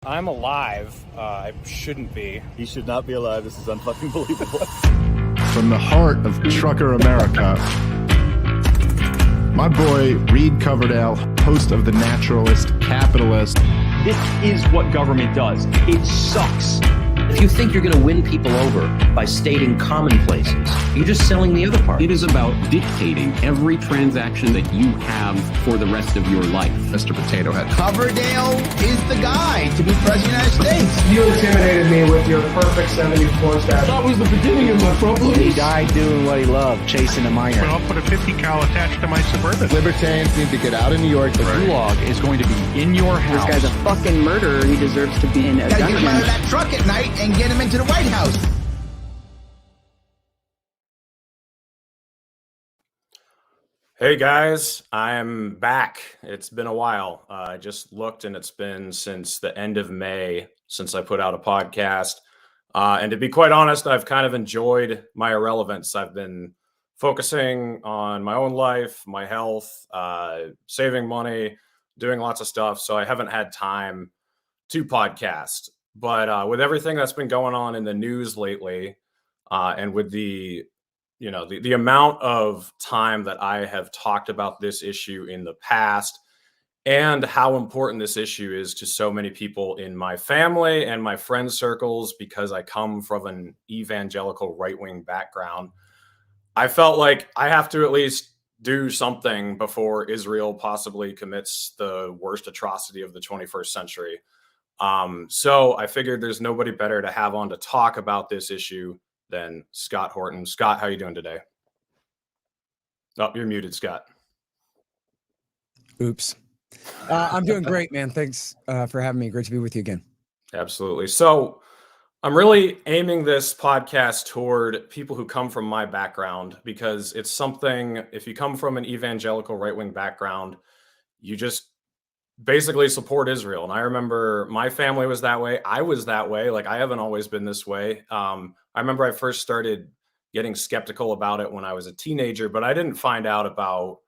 I'm alive. I shouldn't be. He should not be alive. This is unfucking believable. From the heart of trucker America, my boy Reed Coverdale, host of The Naturalist, Capitalist. This is what government does. It sucks. If you think you're going to win people over by stating commonplaces, you're just selling the other part. It is about dictating every transaction that you have for the rest of your life. Mr. Potato Head. Coverdale is the guy to be president of the United States. You intimidated me with your perfect 74 stat. That was the beginning of my problems. He died doing what he loved, chasing a minor. Well, I'll put a 50 cal attached to my Suburban. Libertarians need to get out of New York. The gulag is going to be in your house. This guy's a fucking murderer. He deserves to be in a Gotta dungeon. get him out of that truck at night and get him into the White House. Hey guys, I'm back. It's been a while. I just looked and it's been since the end of May since I put out a podcast. And to be quite honest, I've kind of enjoyed my irrelevance. I've been focusing on my own life, my health, saving money, doing lots of stuff. So I haven't had time to podcast. But with everything that's been going on in the news lately, and with the amount of time that I have talked about this issue in the past and how important this issue is to so many people in my family and my friend circles, because I come from an evangelical right-wing background, I felt like I have to at least do something before Israel possibly commits the worst atrocity of the 21st century. So I figured there's nobody better to have on to talk about this issue than Scott Horton. Scott, how you doing today? Oh, you're muted, Scott. Oops. I'm doing great, man. Thanks for having me. Great to be with you again. Absolutely. So I'm really aiming this podcast toward people who come from my background, because it's something, if you come from an evangelical right-wing background, you just basically support Israel. And I remember my family was that way. I was that way. Like, I haven't always been this way. I remember I first started getting skeptical about it when I was a teenager, but I didn't find out about,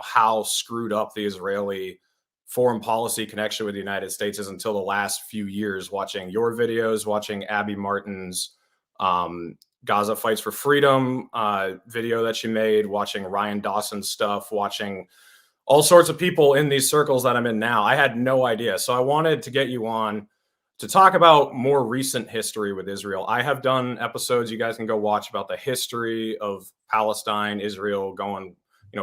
how screwed up the Israeli foreign policy connection with the United States is until the last few years, watching your videos, watching Abby Martin's Gaza Fights for Freedom video that she made, watching Ryan Dawson's stuff, watching all sorts of people in these circles that I'm in now. I had no idea. So I wanted to get you on to talk about more recent history with Israel. I have done episodes you guys can go watch about the history of Palestine, Israel, going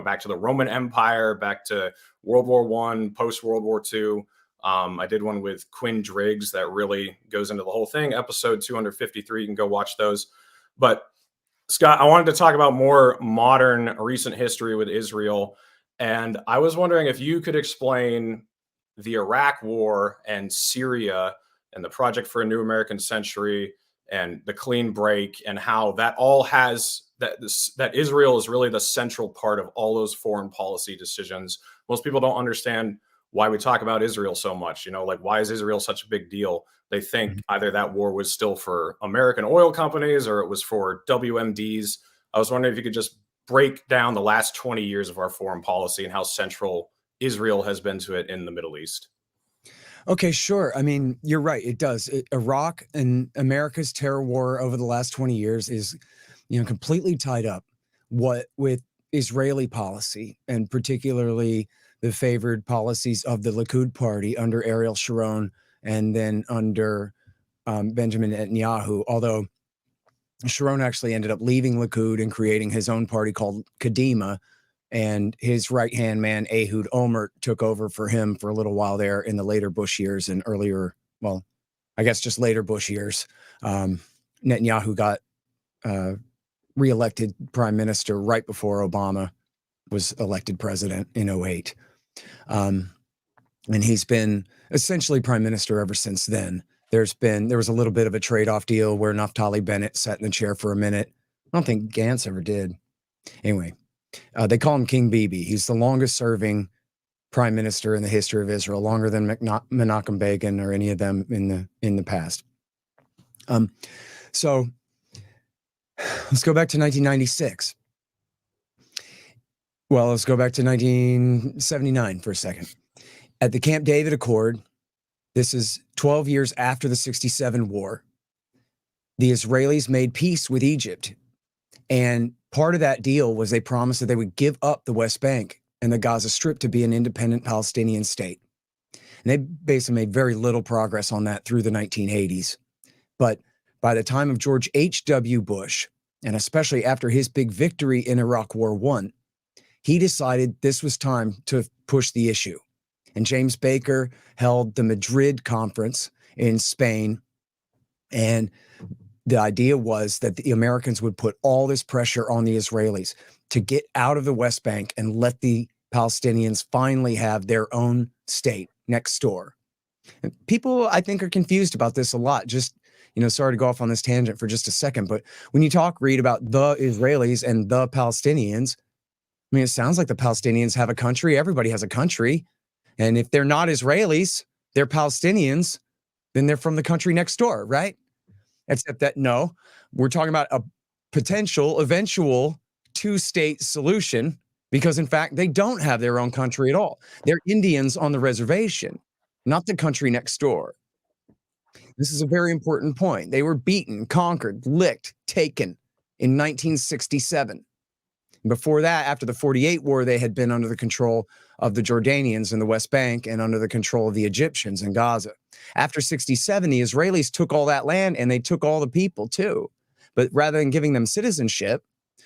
back to the Roman Empire, back to World War I, post World War II. I did one with Quinn Driggs that really goes into the whole thing. Episode 253, you can go watch those. But Scott, I wanted to talk about more modern, recent history with Israel. And I was wondering if you could explain the Iraq War and Syria and the Project for a New American Century and the clean break, and how that all has that Israel is really the central part of all those foreign policy decisions. Most people don't understand why we talk about Israel so much. Why is Israel such a big deal? They think either that war was still for American oil companies or it was for WMDs. I was wondering if you could just break down the last 20 years of our foreign policy and how central Israel has been to it in the Middle East. Okay, sure. I mean, you're right. It does. Iraq and America's terror war over the last 20 years is, completely tied up with Israeli policy, and particularly the favored policies of the Likud party under Ariel Sharon and then under Benjamin Netanyahu. Although Sharon actually ended up leaving Likud and creating his own party called Kadima, and his right-hand man, Ehud Olmert, took over for him for a little while there in the later Bush years and earlier, well, I guess just later Bush years. Netanyahu got reelected prime minister right before Obama was elected president in 2008. And he's been essentially prime minister ever since then. There was a little bit of a trade-off deal where Naftali Bennett sat in the chair for a minute. I don't think Gantz ever did. Anyway, they call him King Bibi. He's the longest serving prime minister in the history of Israel, longer than Menachem Begin or any of them in the past. So let's go back to 1996. Well, let's go back to 1979 for a second. At the Camp David Accord, This is 12 years after the 67 war. The Israelis made peace with Egypt. And part of that deal was they promised that they would give up the West Bank and the Gaza Strip to be an independent Palestinian state. And they basically made very little progress on that through the 1980s. But by the time of George H.W. Bush, and especially after his big victory in Iraq War I, he decided this was time to push the issue. And James Baker held the Madrid conference in Spain. And the idea was that the Americans would put all this pressure on the Israelis to get out of the West Bank and let the Palestinians finally have their own state next door. And people, I think, are confused about this a lot. Just, sorry to go off on this tangent for just a second, but when you read about the Israelis and the Palestinians, I mean, it sounds like the Palestinians have a country. Everybody has a country. And if they're not Israelis, they're Palestinians, then they're from the country next door, right? Except that, no, we're talking about a potential, eventual two-state solution because, in fact, they don't have their own country at all. They're Indians on the reservation, not the country next door. This is a very important point. They were beaten, conquered, licked, taken in 1967. Before that, after the 48 war, they had been under the control of the Jordanians in the West Bank and under the control of the Egyptians in Gaza. After 67, the Israelis took all that land and they took all the people too. But rather than giving them citizenship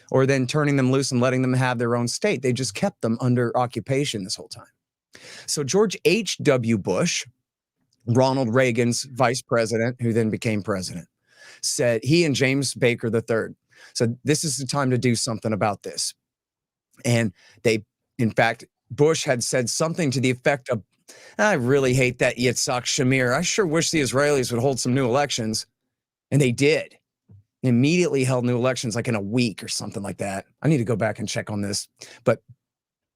or then turning them loose and letting them have their own state, they just kept them under occupation this whole time. So George H.W. Bush, Ronald Reagan's vice president, who then became president, said, he and James Baker III said, this is the time to do something about this. And they, in fact, Bush had said something to the effect of, I really hate that Yitzhak Shamir. I sure wish the Israelis would hold some new elections. And they did. Immediately held new elections like in a week or something like that. I need to go back and check on this. But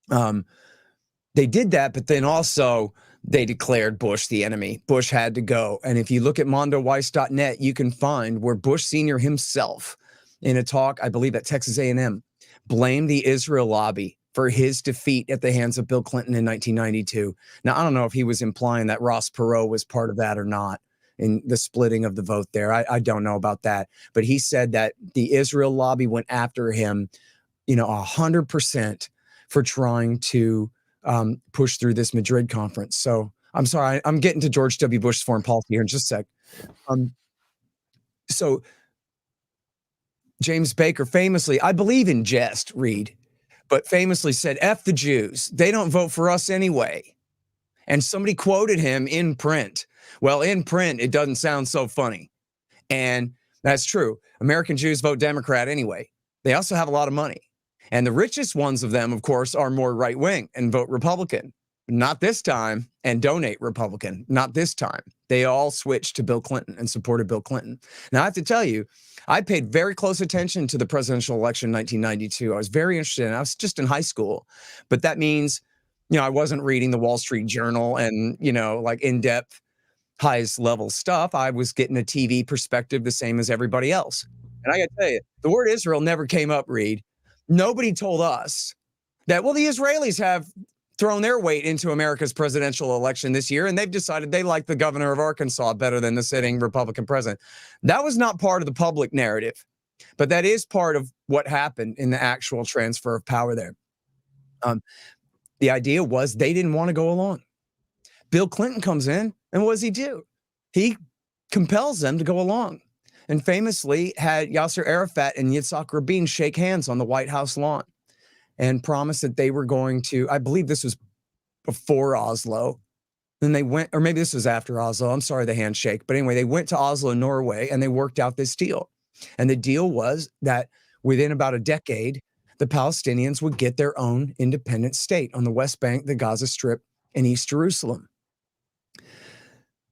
they did that, but then also they declared Bush the enemy. Bush had to go. And if you look at mondoweiss.net, you can find where Bush Sr. himself, in a talk, I believe at Texas A&M, blamed the Israel lobby for his defeat at the hands of Bill Clinton in 1992. Now, I don't know if he was implying that Ross Perot was part of that or not in the splitting of the vote there. I don't know about that. But he said that the Israel lobby went after him, 100% for trying to push through this Madrid conference. So I'm sorry, I'm getting to George W. Bush's foreign policy here in just a sec. So James Baker famously, I believe in jest, Reed, but famously said, F the Jews. They don't vote for us anyway. And somebody quoted him in print. Well, in print, it doesn't sound so funny. And that's true. American Jews vote Democrat anyway. They also have a lot of money. And the richest ones of them, of course, are more right-wing and vote Republican. Not this time, and donate Republican. Not this time. They all switched to Bill Clinton and supported Bill Clinton. Now, I have to tell you, I paid very close attention to the presidential election in 1992. I was very interested in it. I was just in high school. But that means, I wasn't reading the Wall Street Journal and, like in-depth, highest level stuff. I was getting a TV perspective the same as everybody else. And I got to tell you, the word Israel never came up, Reed. Nobody told us that, well, the Israelis have thrown their weight into America's presidential election this year, and they've decided they like the governor of Arkansas better than the sitting Republican president. That was not part of the public narrative, but that is part of what happened in the actual transfer of power there. The idea was they didn't want to go along. Bill Clinton comes in, and what does he do? He compels them to go along. And famously had Yasser Arafat and Yitzhak Rabin shake hands on the White House lawn and promised that they were going to, I believe this was before Oslo. Then they went, or maybe this was after Oslo. I'm sorry, the handshake. But anyway, they went to Oslo, Norway, and they worked out this deal. And the deal was that within about a decade, the Palestinians would get their own independent state on the West Bank, the Gaza Strip, and East Jerusalem.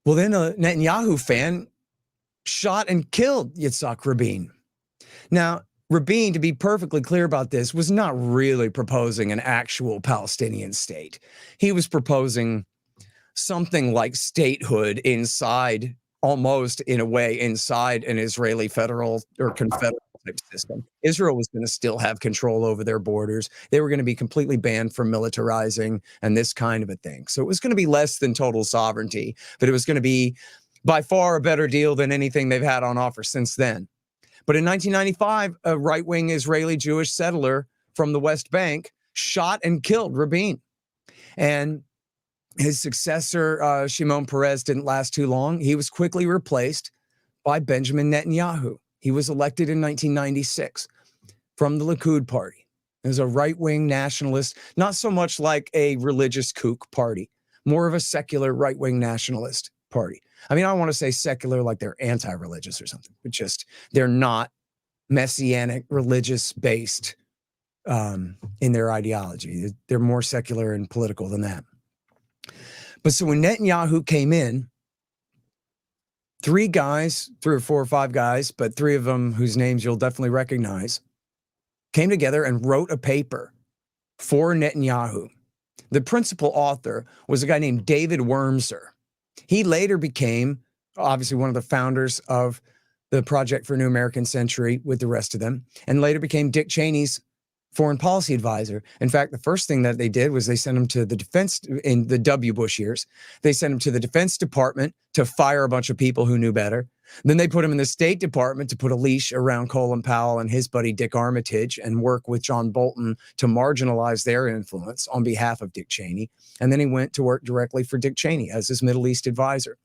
Well, then a Netanyahu fan shot and killed Yitzhak Rabin. Now, Rabin, to be perfectly clear about this, was not really proposing an actual Palestinian state. He was proposing something like statehood inside, almost in a way, inside an Israeli federal or confederal type system. Israel was going to still have control over their borders. They were going to be completely banned from militarizing and this kind of a thing. So it was going to be less than total sovereignty, but it was going to be by far a better deal than anything they've had on offer since then. But in 1995, a right-wing Israeli Jewish settler from the West Bank shot and killed Rabin. And his successor, Shimon Peres, didn't last too long. He was quickly replaced by Benjamin Netanyahu. He was elected in 1996 from the Likud party. As a right-wing nationalist, not so much like a religious kook party, more of a secular right-wing nationalist party. I mean, I don't want to say secular like they're anti-religious or something, but just they're not messianic, religious-based in their ideology. They're more secular and political than that. But so when Netanyahu came in, three or four or five guys, but three of them whose names you'll definitely recognize, came together and wrote a paper for Netanyahu. The principal author was a guy named David Wurmser. He later became, obviously, one of the founders of the Project for a New American Century with the rest of them, and later became Dick Cheney's foreign policy advisor. In fact, the first thing that they did was they sent him to the defense in the W. Bush years. They sent him to the Defense Department to fire a bunch of people who knew better. Then they put him in the State Department to put a leash around Colin Powell and his buddy Dick Armitage and work with John Bolton to marginalize their influence on behalf of Dick Cheney. And then he went to work directly for Dick Cheney as his Middle East advisor.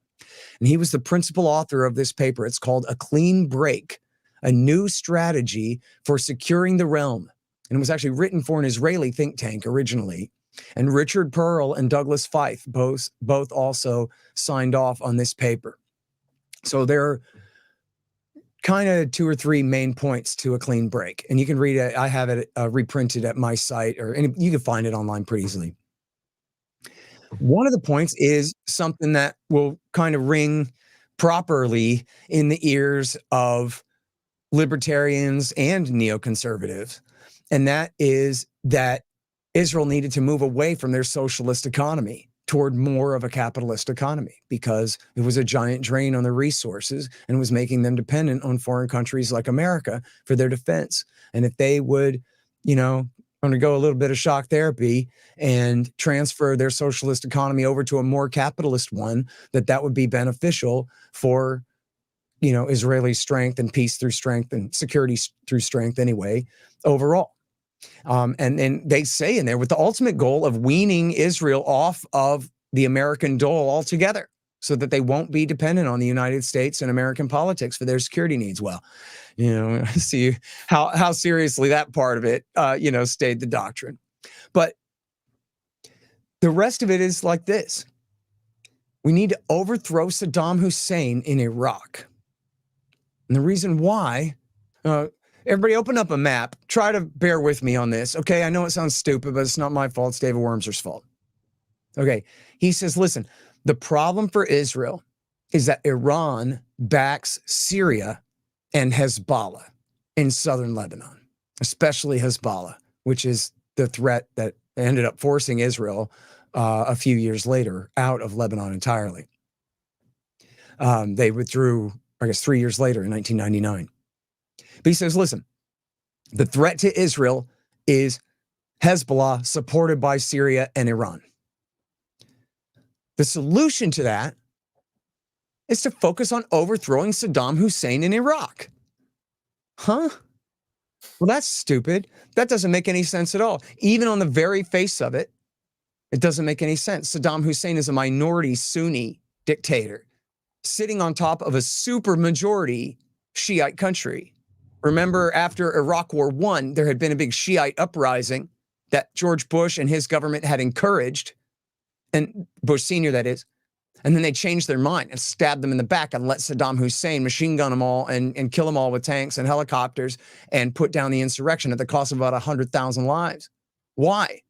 And he was the principal author of this paper. It's called A Clean Break, a New Strategy for Securing the Realm. And it was actually written for an Israeli think tank originally. And Richard Pearl and Douglas Feith both also signed off on this paper. So there are kind of two or three main points to A Clean Break. And you can read it. I have it reprinted at my site, and you can find it online pretty easily. One of the points is something that will kind of ring properly in the ears of libertarians and neoconservatives. And that is that Israel needed to move away from their socialist economy toward more of a capitalist economy because it was a giant drain on their resources and was making them dependent on foreign countries like America for their defense. And if they would, undergo a little bit of shock therapy and transfer their socialist economy over to a more capitalist one, that would be beneficial for, Israeli strength and peace through strength and security through strength anyway, overall. And then they say in there with the ultimate goal of weaning Israel off of the American dole altogether so that they won't be dependent on the United States and American politics for their security needs. Well, see how seriously that part of it, stayed the doctrine. But the rest of it is like this. We need to overthrow Saddam Hussein in Iraq. And the reason why, everybody open up a map. Try to bear with me on this. Okay, I know it sounds stupid, but it's not my fault. It's David Wurmser's fault. Okay, he says, listen, the problem for Israel is that Iran backs Syria and Hezbollah in southern Lebanon, especially Hezbollah, which is the threat that ended up forcing Israel a few years later out of Lebanon entirely. They withdrew, I guess, 3 years later in 1999. But he says, listen, the threat to Israel is Hezbollah supported by Syria and Iran. The solution to that is to focus on overthrowing Saddam Hussein in Iraq. Huh? Well, that's stupid. That doesn't make any sense at all. Even on the very face of it, it doesn't make any sense. Saddam Hussein is a minority Sunni dictator sitting on top of a super majority Shiite country. Remember, after Iraq War I, there had been a big Shiite uprising that George Bush and his government had encouraged, and Bush Sr., that is. And then they changed their mind and stabbed them in the back and let Saddam Hussein machine gun them all and kill them all with tanks and helicopters and put down the insurrection at the cost of about 100,000 lives. Why?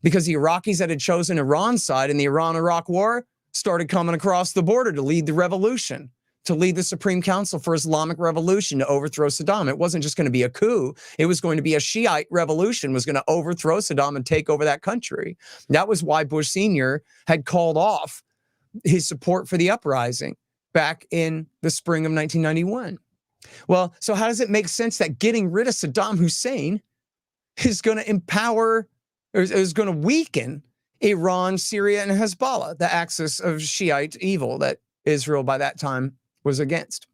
Because the Iraqis that had chosen Iran's side in the Iran-Iraq War started coming across the border to lead the revolution, to lead the Supreme Council for Islamic Revolution to overthrow Saddam. It wasn't just going to be a coup. It was going to be a Shiite revolution, was going to overthrow Saddam and take over that country. That was why Bush Sr. had called off his support for the uprising back in the spring of 1991. Well, so how does it make sense that getting rid of Saddam Hussein is going to empower or is going to weaken Iran, Syria, and Hezbollah, the axis of Shiite evil that Israel by that time was against?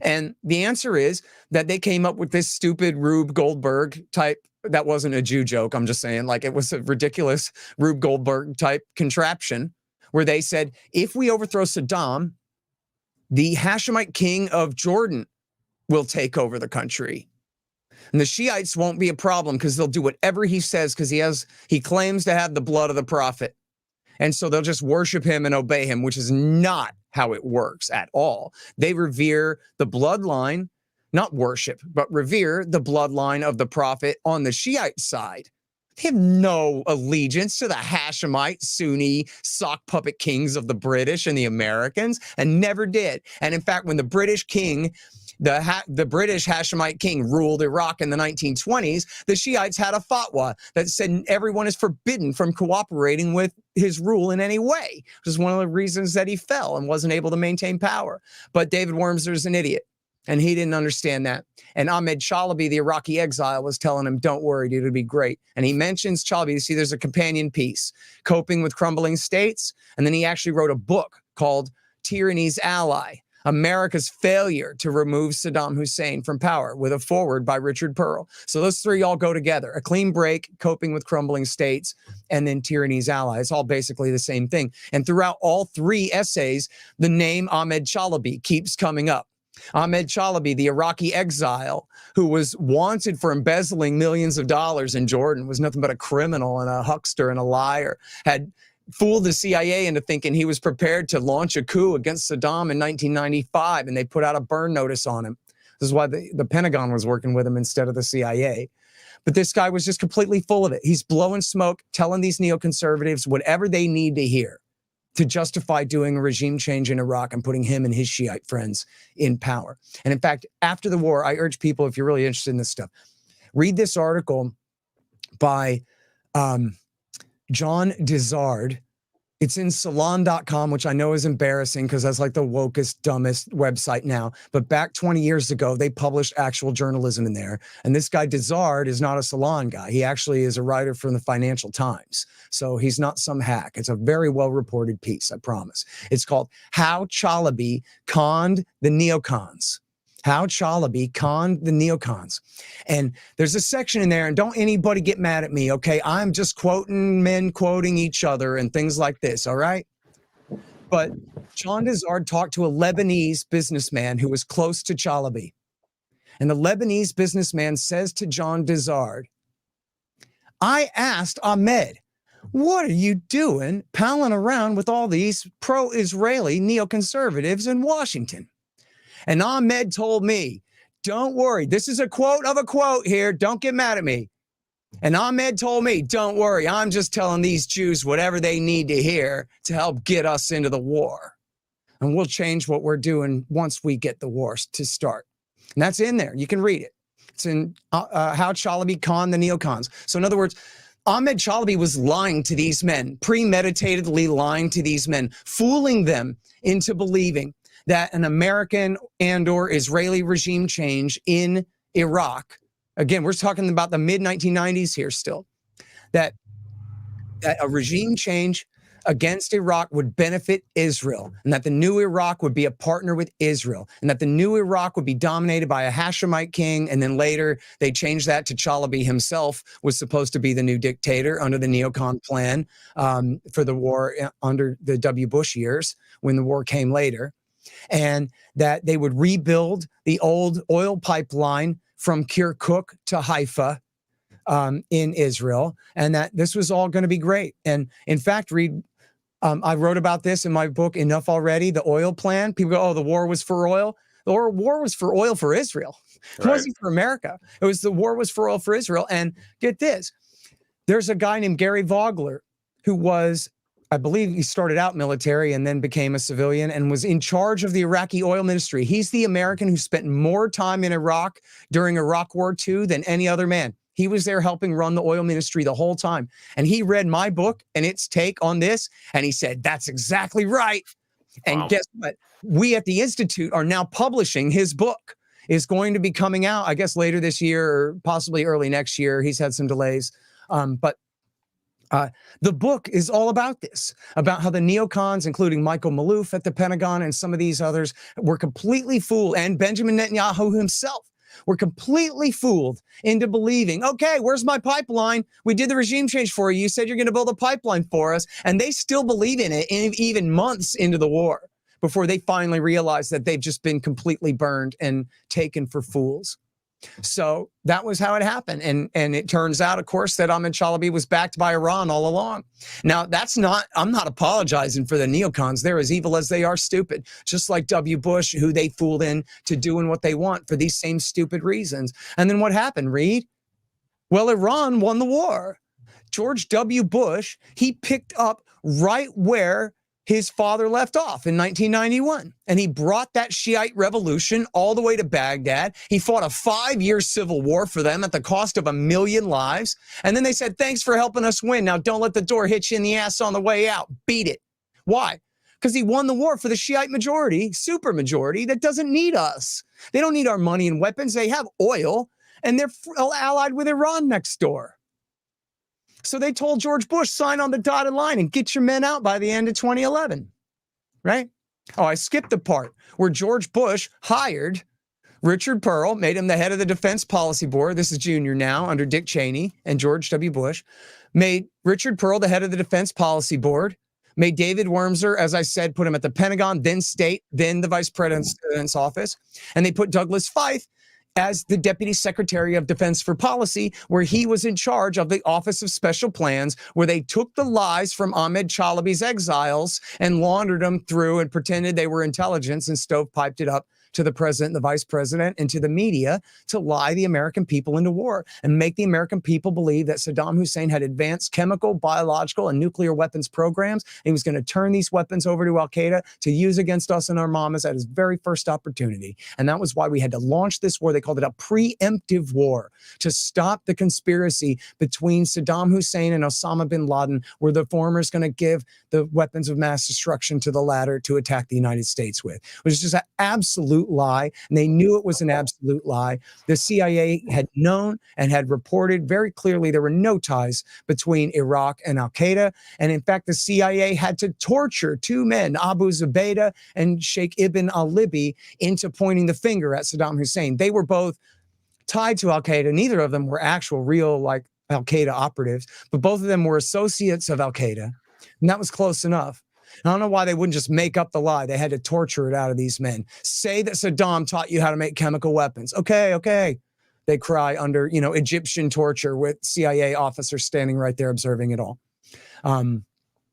And the answer is that they came up with this stupid Rube Goldberg type. That wasn't a Jew joke. I'm just saying, like, it was a ridiculous Rube Goldberg type contraption where they said, if we overthrow Saddam, the Hashemite king of Jordan will take over the country. And the Shiites won't be a problem because they'll do whatever he says because he claims to have the blood of the prophet. And so they'll just worship him and obey him, which is not how it works at all. They revere the bloodline, not worship, but revere the bloodline of the prophet on the Shiite side. They have no allegiance to the Hashemite, Sunni, sock puppet kings of the British and the Americans, and never did. And in fact, when the British king, the British Hashemite king ruled Iraq in the 1920s, the Shiites had a fatwa that said everyone is forbidden from cooperating with his rule in any way, which is one of the reasons that he fell and wasn't able to maintain power. But David Wormser's an idiot, and he didn't understand that. And Ahmed Chalabi, the Iraqi exile, was telling him, don't worry, dude, it'll be great. And he mentions Chalabi. You see, there's a companion piece, Coping with Crumbling States. And then he actually wrote a book called Tyranny's Ally, America's Failure to Remove Saddam Hussein from Power, with a foreword by Richard Pearl. So those three all go together: A Clean Break, Coping with Crumbling States, and then Tyranny's Ally. It's all basically the same thing. And throughout all three essays, the name Ahmed Chalabi keeps coming up. Ahmed Chalabi, the Iraqi exile, who was wanted for embezzling millions of dollars in Jordan, was nothing but a criminal and a huckster and a liar, had fooled the CIA into thinking he was prepared to launch a coup against Saddam in 1995, and they put out a burn notice on him. This is why the Pentagon was working with him instead of the CIA. But this guy was just completely full of it. He's blowing smoke, telling these neoconservatives whatever they need to hear to justify doing a regime change in Iraq and putting him and his Shiite friends in power. And in fact, after the war, I urge people, if you're really interested in this stuff, read this article by John Dizard. It's in salon.com, which I know is embarrassing because that's like the wokest, dumbest website now. But back 20 years ago, they published actual journalism in there. And this guy Dizard is not a salon guy. He actually is a writer from the Financial Times. So he's not some hack. It's a very well-reported piece, I promise. It's called How Chalabi Conned the Neocons. How Chalabi conned the neocons. And there's a section in there, and don't anybody get mad at me, okay? I'm just quoting men quoting each other and things like this, all right? But John Dizard talked to a Lebanese businessman who was close to Chalabi. And the Lebanese businessman says to John Dizard, I asked Ahmed, what are you doing palling around with all these pro-Israeli neoconservatives in Washington? And Ahmed told me, don't worry. This is a quote of a quote here. Don't get mad at me. And Ahmed told me, don't worry. I'm just telling these Jews whatever they need to hear to help get us into the war. And we'll change what we're doing once we get the war to start. And that's in there. You can read it. It's in How Chalabi Conned the Neocons. So in other words, Ahmed Chalabi was lying to these men, premeditatedly lying to these men, fooling them into believing that an American and or Israeli regime change in Iraq, again, we're talking about the mid-1990s here still, that a regime change against Iraq would benefit Israel, and that the new Iraq would be a partner with Israel, and that the new Iraq would be dominated by a Hashemite king, and then later they changed that to Chalabi himself was supposed to be the new dictator under the neocon plan for the war under the W. Bush years when the war came later. And that they would rebuild the old oil pipeline from Kirkuk to Haifa in Israel, and that this was all going to be great. And in fact, Reed, I wrote about this in my book, Enough Already, the oil plan. People go, oh, the war was for oil. The war was for oil for Israel. It wasn't for America. The war was for oil for Israel. And get this, there's a guy named Gary Vogler who was, I believe he started out military and then became a civilian and was in charge of the Iraqi oil ministry. He's the American who spent more time in Iraq during Iraq War II than any other man. He was there helping run the oil ministry the whole time. And he read my book and its take on this, and he said, that's exactly right. And guess what? We at the Institute are now publishing his book. is going to be coming out, I guess, later this year or possibly early next year. He's had some delays. But the book is all about this, about how the neocons, including Michael Maloof at the Pentagon and some of these others, were completely fooled, and Benjamin Netanyahu himself were completely fooled into believing, okay, where's my pipeline? We did the regime change for you. You said you're going to build a pipeline for us. And they still believe in it even months into the war before they finally realize that they've just been completely burned and taken for fools. So that was how it happened. And it turns out, of course, that Ahmed Chalabi was backed by Iran all along. Now, I'm not apologizing for the neocons. They're as evil as they are stupid, just like W. Bush, who they fooled in to doing what they want for these same stupid reasons. And then what happened, Reed? Well, Iran won the war. George W. Bush, he picked up right where his father left off in 1991. And he brought that Shiite revolution all the way to Baghdad. He fought a 5-year civil war for them at the cost of 1 million lives. And then they said, thanks for helping us win. Now don't let the door hit you in the ass on the way out. Beat it. Why? Because he won the war for the Shiite majority, super majority, that doesn't need us. They don't need our money and weapons. They have oil, and they're allied with Iran next door. So they told George Bush, sign on the dotted line and get your men out by the end of 2011, right? Oh, I skipped the part where George Bush hired Richard Pearl, made him the head of the Defense Policy Board. This is Junior now under Dick Cheney and George W. Bush. Made Richard Pearl the head of the Defense Policy Board. Made David Wormser, as I said, put him at the Pentagon, then State, then the Vice President's office. And they put Douglas Feith as the Deputy Secretary of Defense for Policy, where he was in charge of the Office of Special Plans, where they took the lies from Ahmed Chalabi's exiles and laundered them through and pretended they were intelligence and stovepiped it up to the president, the vice president, and to the media to lie the American people into war and make the American people believe that Saddam Hussein had advanced chemical, biological, and nuclear weapons programs. And he was going to turn these weapons over to al-Qaeda to use against us and our mamas at his very first opportunity. And that was why we had to launch this war. They called it a preemptive war to stop the conspiracy between Saddam Hussein and Osama bin Laden, where the former is going to give the weapons of mass destruction to the latter to attack the United States with. It was just an absolute lie, and they knew it was an absolute lie. The CIA had known and had reported very clearly there were no ties between Iraq and al-Qaeda, and in fact the CIA had to torture 2 men, Abu Zubaydah and Sheikh Ibn al-Libi, into pointing the finger at Saddam Hussein. They were both tied to al-Qaeda. Neither of them were actual real like al-Qaeda operatives, but both of them were associates of al-Qaeda, and that was close enough. I don't know why they wouldn't just make up the lie. They had to torture it out of these men. Say that Saddam taught you how to make chemical weapons. Okay. They cry under, Egyptian torture with CIA officers standing right there observing it all. And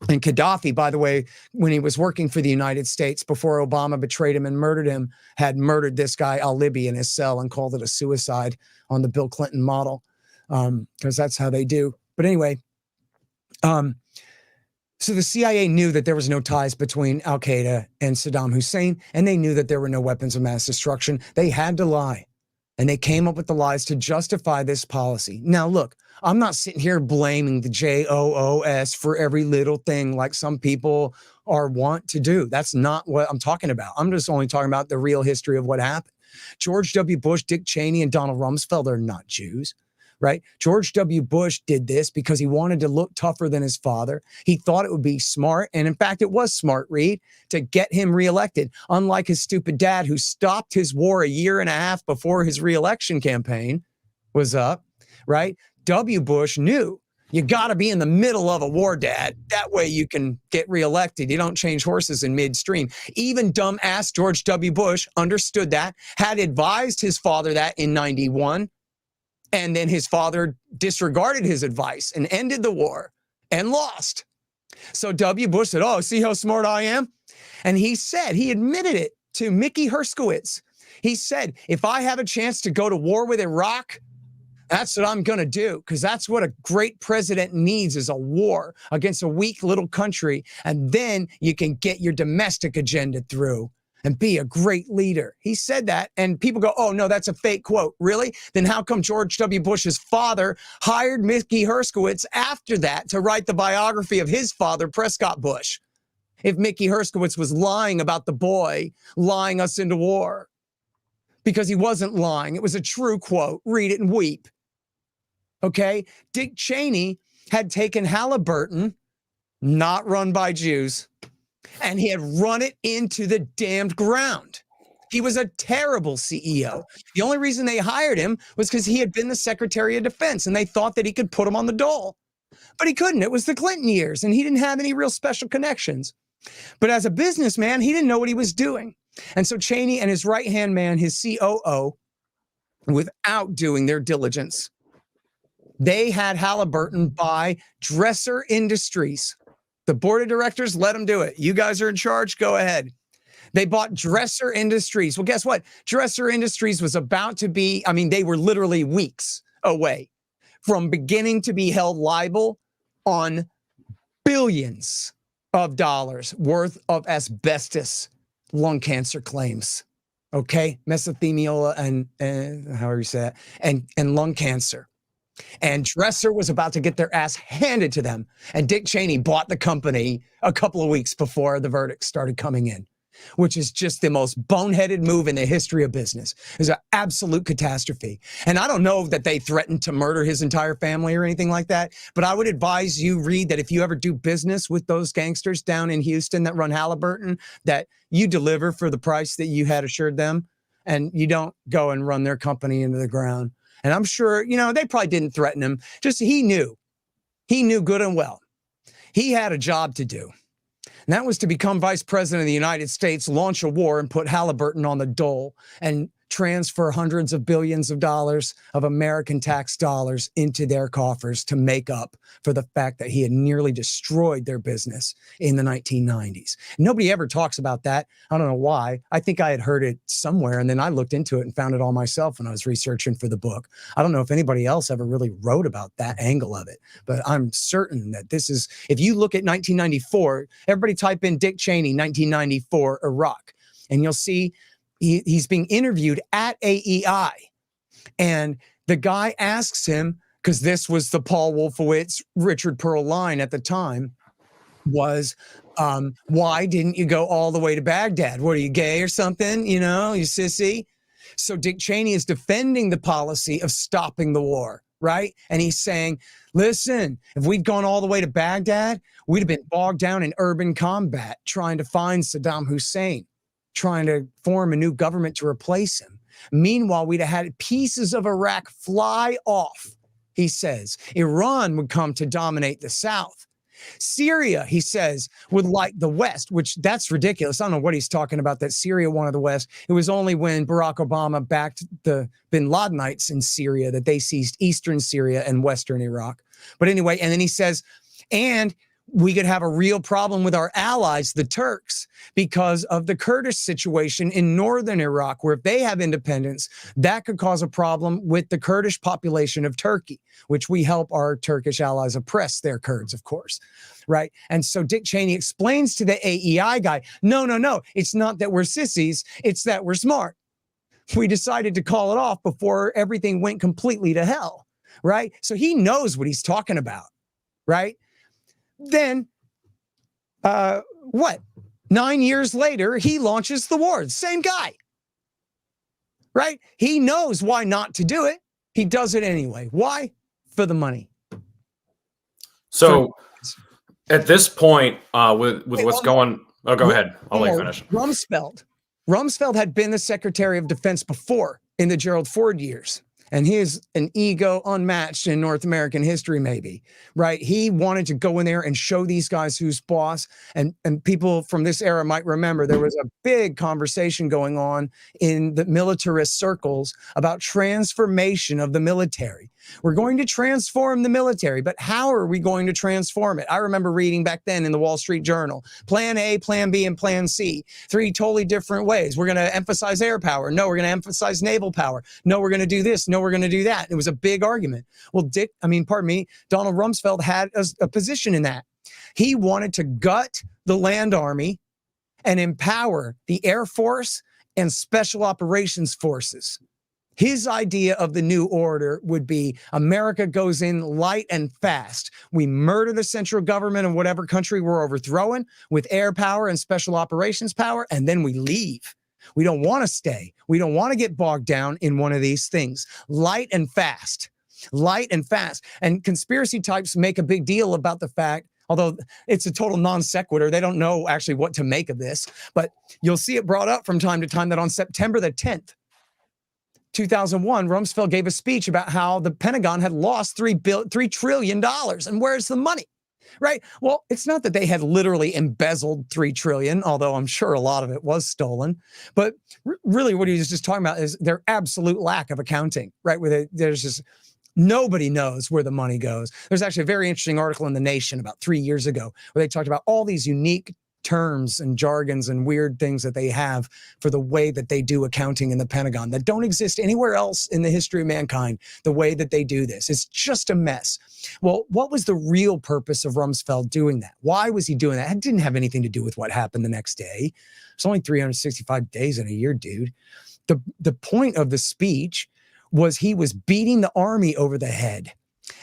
Gaddafi, by the way, when he was working for the United States before Obama betrayed him and murdered him, had murdered this guy al-Libi in his cell and called it a suicide on the Bill Clinton model, because that's how they do. But anyway, so the CIA knew that there was no ties between al-Qaeda and Saddam Hussein, and they knew that there were no weapons of mass destruction. They had to lie, and they came up with the lies to justify this policy. Now, look, I'm not sitting here blaming the JOOS for every little thing like some people want to do. That's not what I'm talking about. I'm just only talking about the real history of what happened. George W. Bush, Dick Cheney, and Donald Rumsfeld are not Jews. Right? George W. Bush did this because he wanted to look tougher than his father. He thought it would be smart. And in fact, it was smart, Reed, to get him reelected. Unlike his stupid dad, who stopped his war 1.5 years before his reelection campaign was up, right? W. Bush knew you got to be in the middle of a war, Dad. That way you can get reelected. You don't change horses in midstream. Even dumbass George W. Bush understood that, had advised his father that in 91. And then his father disregarded his advice and ended the war and lost. So W. Bush said, oh, see how smart I am? And he admitted it to Mickey Herskowitz. He said, if I have a chance to go to war with Iraq, that's what I'm going to do, because that's what a great president needs, is a war against a weak little country. And then you can get your domestic agenda through and be a great leader. He said that, and people go, oh, no, that's a fake quote. Really? Then how come George W. Bush's father hired Mickey Herskowitz after that to write the biography of his father, Prescott Bush, if Mickey Herskowitz was lying about the boy, lying us into war? because he wasn't lying. It was a true quote. Read it and weep. Okay? Dick Cheney had taken Halliburton, not run by Jews, and he had run it into the damned ground. He was a terrible CEO. The only reason they hired him was because he had been the Secretary of Defense, and they thought that he could put him on the dole. But he couldn't. It was the Clinton years, and he didn't have any real special connections. But as a businessman, he didn't know what he was doing. And so Cheney and his right-hand man, his COO, without doing their diligence, they had Halliburton buy Dresser Industries. The board of directors let them do it. You guys are in charge. Go ahead. They bought Dresser Industries. Well, guess what? Dresser Industries was about to be, I mean, they were literally weeks away from beginning to be held liable on billions of dollars worth of asbestos lung cancer claims. Okay? Mesothelioma and however you say that, and lung cancer. And Dresser was about to get their ass handed to them. And Dick Cheney bought the company a couple of weeks before the verdict started coming in, which is just the most boneheaded move in the history of business. It's an absolute catastrophe. And I don't know that they threatened to murder his entire family or anything like that, but I would advise you read that if you ever do business with those gangsters down in Houston that run Halliburton, that you deliver for the price that you had assured them, and you don't go and run their company into the ground. And I'm sure, you know, they probably didn't threaten him. Just he knew good and well. He had a job to do. And that was to become vice president of the United States, launch a war, and put Halliburton on the dole and transfer hundreds of billions of dollars of American tax dollars into their coffers to make up for the fact that he had nearly destroyed their business in the 1990s. Nobody ever talks about that. I don't know why. I think I had heard it somewhere, and then I looked into it and found it all myself when I was researching for the book. I don't know if anybody else ever really wrote about that angle of it, but I'm certain that this is, if you look at 1994, everybody type in Dick Cheney, 1994, Iraq, and you'll see he's being interviewed at AEI, and the guy asks him, because this was the Paul Wolfowitz, Richard Pearl line at the time, was, why didn't you go all the way to Baghdad? What, are you gay or something? You know, you sissy? So Dick Cheney is defending the policy of stopping the war, right? And he's saying, listen, if we'd gone all the way to Baghdad, we'd have been bogged down in urban combat trying to find Saddam Hussein, trying to form a new government to replace him. Meanwhile, we'd have had pieces of Iraq fly off, he says. Iran would come to dominate the South. Syria, he says, would like the West, which that's ridiculous. I don't know what he's talking about, that Syria wanted the West. It was only when Barack Obama backed the bin Ladenites in Syria that they seized eastern Syria and western Iraq. But anyway, and then he says, and we could have a real problem with our allies, the Turks, because of the Kurdish situation in northern Iraq, where if they have independence, that could cause a problem with the Kurdish population of Turkey, which we help our Turkish allies oppress their Kurds, of course, right? And so Dick Cheney explains to the AEI guy, no, it's not that we're sissies, it's that we're smart. We decided to call it off before everything went completely to hell, right? So he knows what he's talking about, right? Then, 9 years later, he launches the war. Same guy, right? He knows why not to do it. He does it anyway. Why? For the money. So at this point, with what's going, oh, go ahead. I'll let you finish. Rumsfeld had been the Secretary of Defense before in the Gerald Ford years. And he is an ego unmatched in North American history, maybe, right? He wanted to go in there and show these guys who's boss. And people from this era might remember there was a big conversation going on in the militarist circles about transformation of the military. We're going to transform the military, but how are we going to transform it? I remember reading back then in the Wall Street Journal, Plan A, Plan B, and Plan C, 3 totally different ways. We're going to emphasize air power. No, we're going to emphasize naval power. No, we're going to do this. No, we're going to do that. It was a big argument. Well, Donald Rumsfeld had a position in that. He wanted to gut the land army and empower the Air Force and Special Operations Forces. His idea of the new order would be America goes in light and fast. We murder the central government of whatever country we're overthrowing with air power and special operations power, and then we leave. We don't want to stay. We don't want to get bogged down in one of these things. Light and fast. Light and fast. And conspiracy types make a big deal about the fact, although it's a total non sequitur, they don't know actually what to make of this, but you'll see it brought up from time to time that on September the 10th, 2001, Rumsfeld gave a speech about how the Pentagon had lost $3 trillion. And where's the money? Right? Well, it's not that they had literally embezzled $3 trillion, although I'm sure a lot of it was stolen. But really what he was just talking about is their absolute lack of accounting, right? Where there's just nobody knows where the money goes. There's actually a very interesting article in The Nation about 3 years ago where they talked about all these unique terms and jargons and weird things that they have for the way that they do accounting in the Pentagon that don't exist anywhere else in the history of mankind, the way that they do this. It's just a mess. Well, what was the real purpose of Rumsfeld doing that? Why was he doing that? It didn't have anything to do with what happened the next day. It's only 365 days in a year, dude. The point of the speech was he was beating the army over the head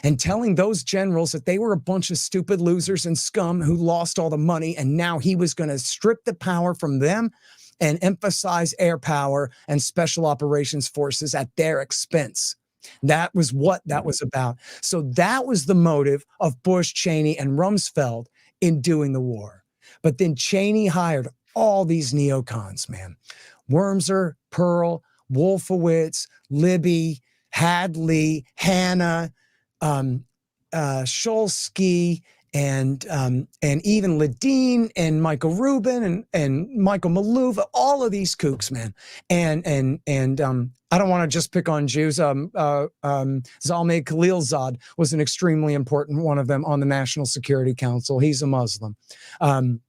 and telling those generals that they were a bunch of stupid losers and scum who lost all the money, and now he was going to strip the power from them and emphasize air power and special operations forces at their expense. That was what that was about. So that was the motive of Bush, Cheney, and Rumsfeld in doing the war. But then Cheney hired all these neocons, man. Wormser, Pearl, Wolfowitz, Libby, Hadley, Hanna, Shulsky, and even Ledeen and Michael Rubin and Michael Maloof, all of these kooks, man. And I don't want to just pick on Jews. Zalmay Khalilzad was an extremely important one of them on the National Security Council. He's a Muslim. And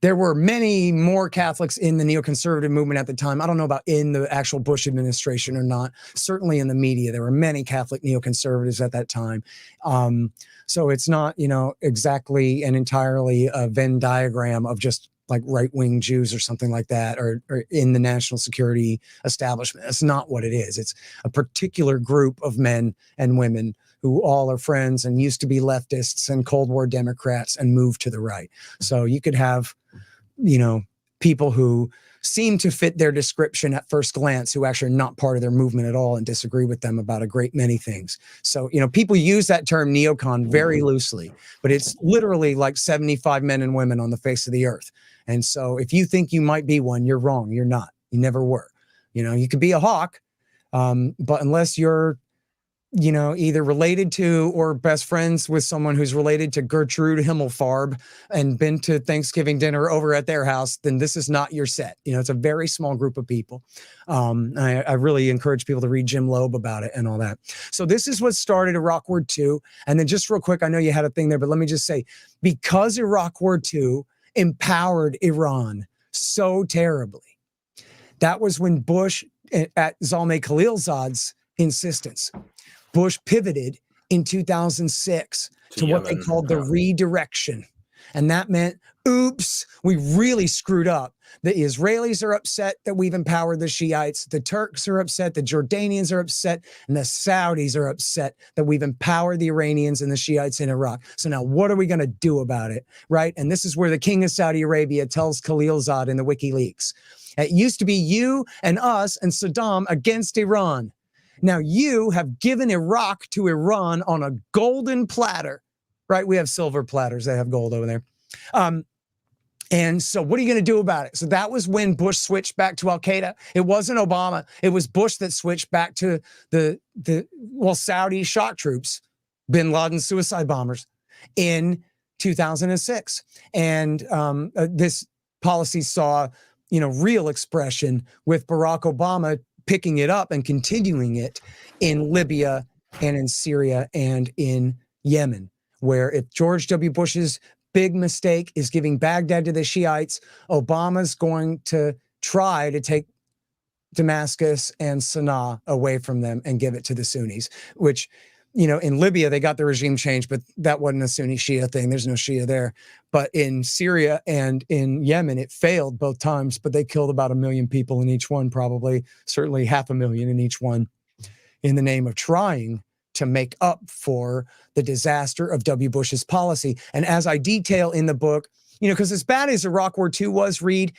there were many more Catholics in the neoconservative movement at the time. I don't know about in the actual Bush administration or not. Certainly in the media, there were many Catholic neoconservatives at that time. So it's not, exactly and entirely a Venn diagram of just like right-wing Jews or something like that, or in the national security establishment. That's not what it is. It's a particular group of men and women who all are friends and used to be leftists and Cold War Democrats and moved to the right. So you could have, people who seem to fit their description at first glance who actually are not part of their movement at all and disagree with them about a great many things. So, people use that term neocon very loosely, but it's literally like 75 men and women on the face of the earth. And so if you think you might be one, you're wrong. You're not. You never were. You could be a hawk, but unless you're, either related to or best friends with someone who's related to Gertrude Himmelfarb and been to Thanksgiving dinner over at their house, then this is not your set. It's a very small group of people. I really encourage people to read Jim Loeb about it and all that. So this is what started Iraq War II. And then just real quick, I know you had a thing there, but let me just say, because Iraq War II empowered Iran so terribly, that was when Bush, at Zalmay Khalilzad's insistence, Bush pivoted in 2006 to what they called the redirection. And that meant, oops, we really screwed up. The Israelis are upset that we've empowered the Shiites. The Turks are upset. The Jordanians are upset. And the Saudis are upset that we've empowered the Iranians and the Shiites in Iraq. So now what are we going to do about it? Right? And this is where the king of Saudi Arabia tells Khalilzad in the WikiLeaks, it used to be you and us and Saddam against Iran. Now you have given Iraq to Iran on a golden platter, right? We have silver platters. They have gold over there. And so what are you going to do about it? So that was when Bush switched back to Al-Qaeda. It wasn't Obama. It was Bush that switched back to the Saudi shock troops, bin Laden suicide bombers in 2006. And this policy saw, real expression with Barack Obama picking it up and continuing it in Libya and in Syria and in Yemen, where if George W. Bush's big mistake is giving Baghdad to the Shiites, Obama's going to try to take Damascus and Sana'a away from them and give it to the Sunnis, which, in Libya, they got the regime changed, but that wasn't a Sunni Shia thing. There's no Shia there. But in Syria and in Yemen, it failed both times, but they killed about 1 million people in each one, probably, certainly 500,000 in each one, in the name of trying to make up for the disaster of W. Bush's policy. And as I detail in the book, because as bad as Iraq War II was, Reed,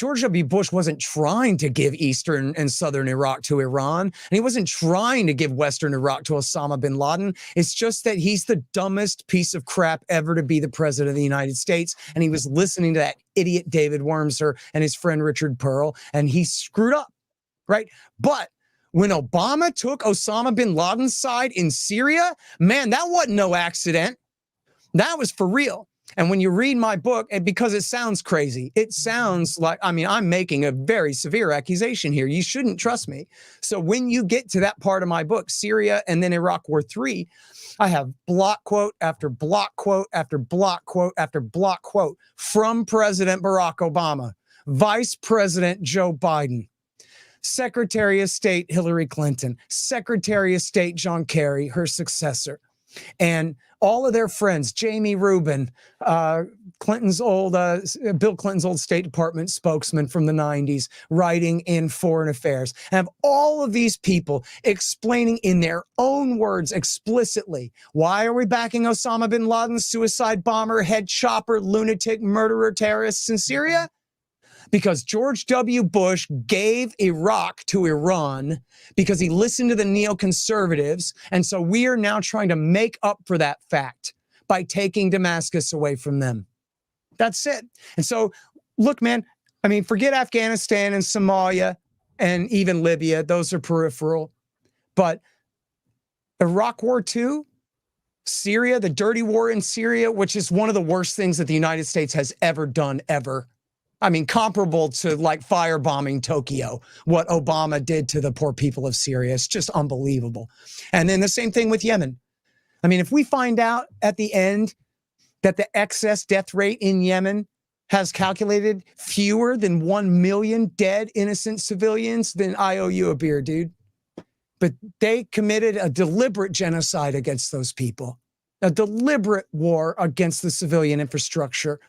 George W. Bush wasn't trying to give eastern and southern Iraq to Iran, and he wasn't trying to give western Iraq to Osama bin Laden. It's just that he's the dumbest piece of crap ever to be the president of the United States, and he was listening to that idiot David Wormser and his friend Richard Pearl, and he screwed up, right? But when Obama took Osama bin Laden's side in Syria, man, that wasn't no accident. That was for real. And when you read my book, and because it sounds crazy, it sounds like, I mean, I'm making a very severe accusation here. You shouldn't trust me. So when you get to that part of my book, Syria and then Iraq War III, I have block quote after block quote after block quote after block quote from President Barack Obama, Vice President Joe Biden, Secretary of State Hillary Clinton, Secretary of State John Kerry, her successor, and all of their friends, Jamie Rubin, Bill Clinton's old State Department spokesman from the 90s, writing in Foreign Affairs, and have all of these people explaining in their own words explicitly, why are we backing Osama bin Laden, suicide bomber, head chopper, lunatic, murderer, terrorists in Syria? Because George W. Bush gave Iraq to Iran because he listened to the neoconservatives. And so we are now trying to make up for that fact by taking Damascus away from them. That's it. And so, look, man, I mean, forget Afghanistan and Somalia and even Libya. Those are peripheral. But Iraq War II, Syria, the dirty war in Syria, which is one of the worst things that the United States has ever done, ever. I mean, comparable to like firebombing Tokyo, what Obama did to the poor people of Syria. It's just unbelievable. And then the same thing with Yemen. I mean, if we find out at the end that the excess death rate in Yemen has calculated fewer than 1 million dead innocent civilians, then I owe you a beer, dude. But they committed a deliberate genocide against those people, a deliberate war against the civilian infrastructure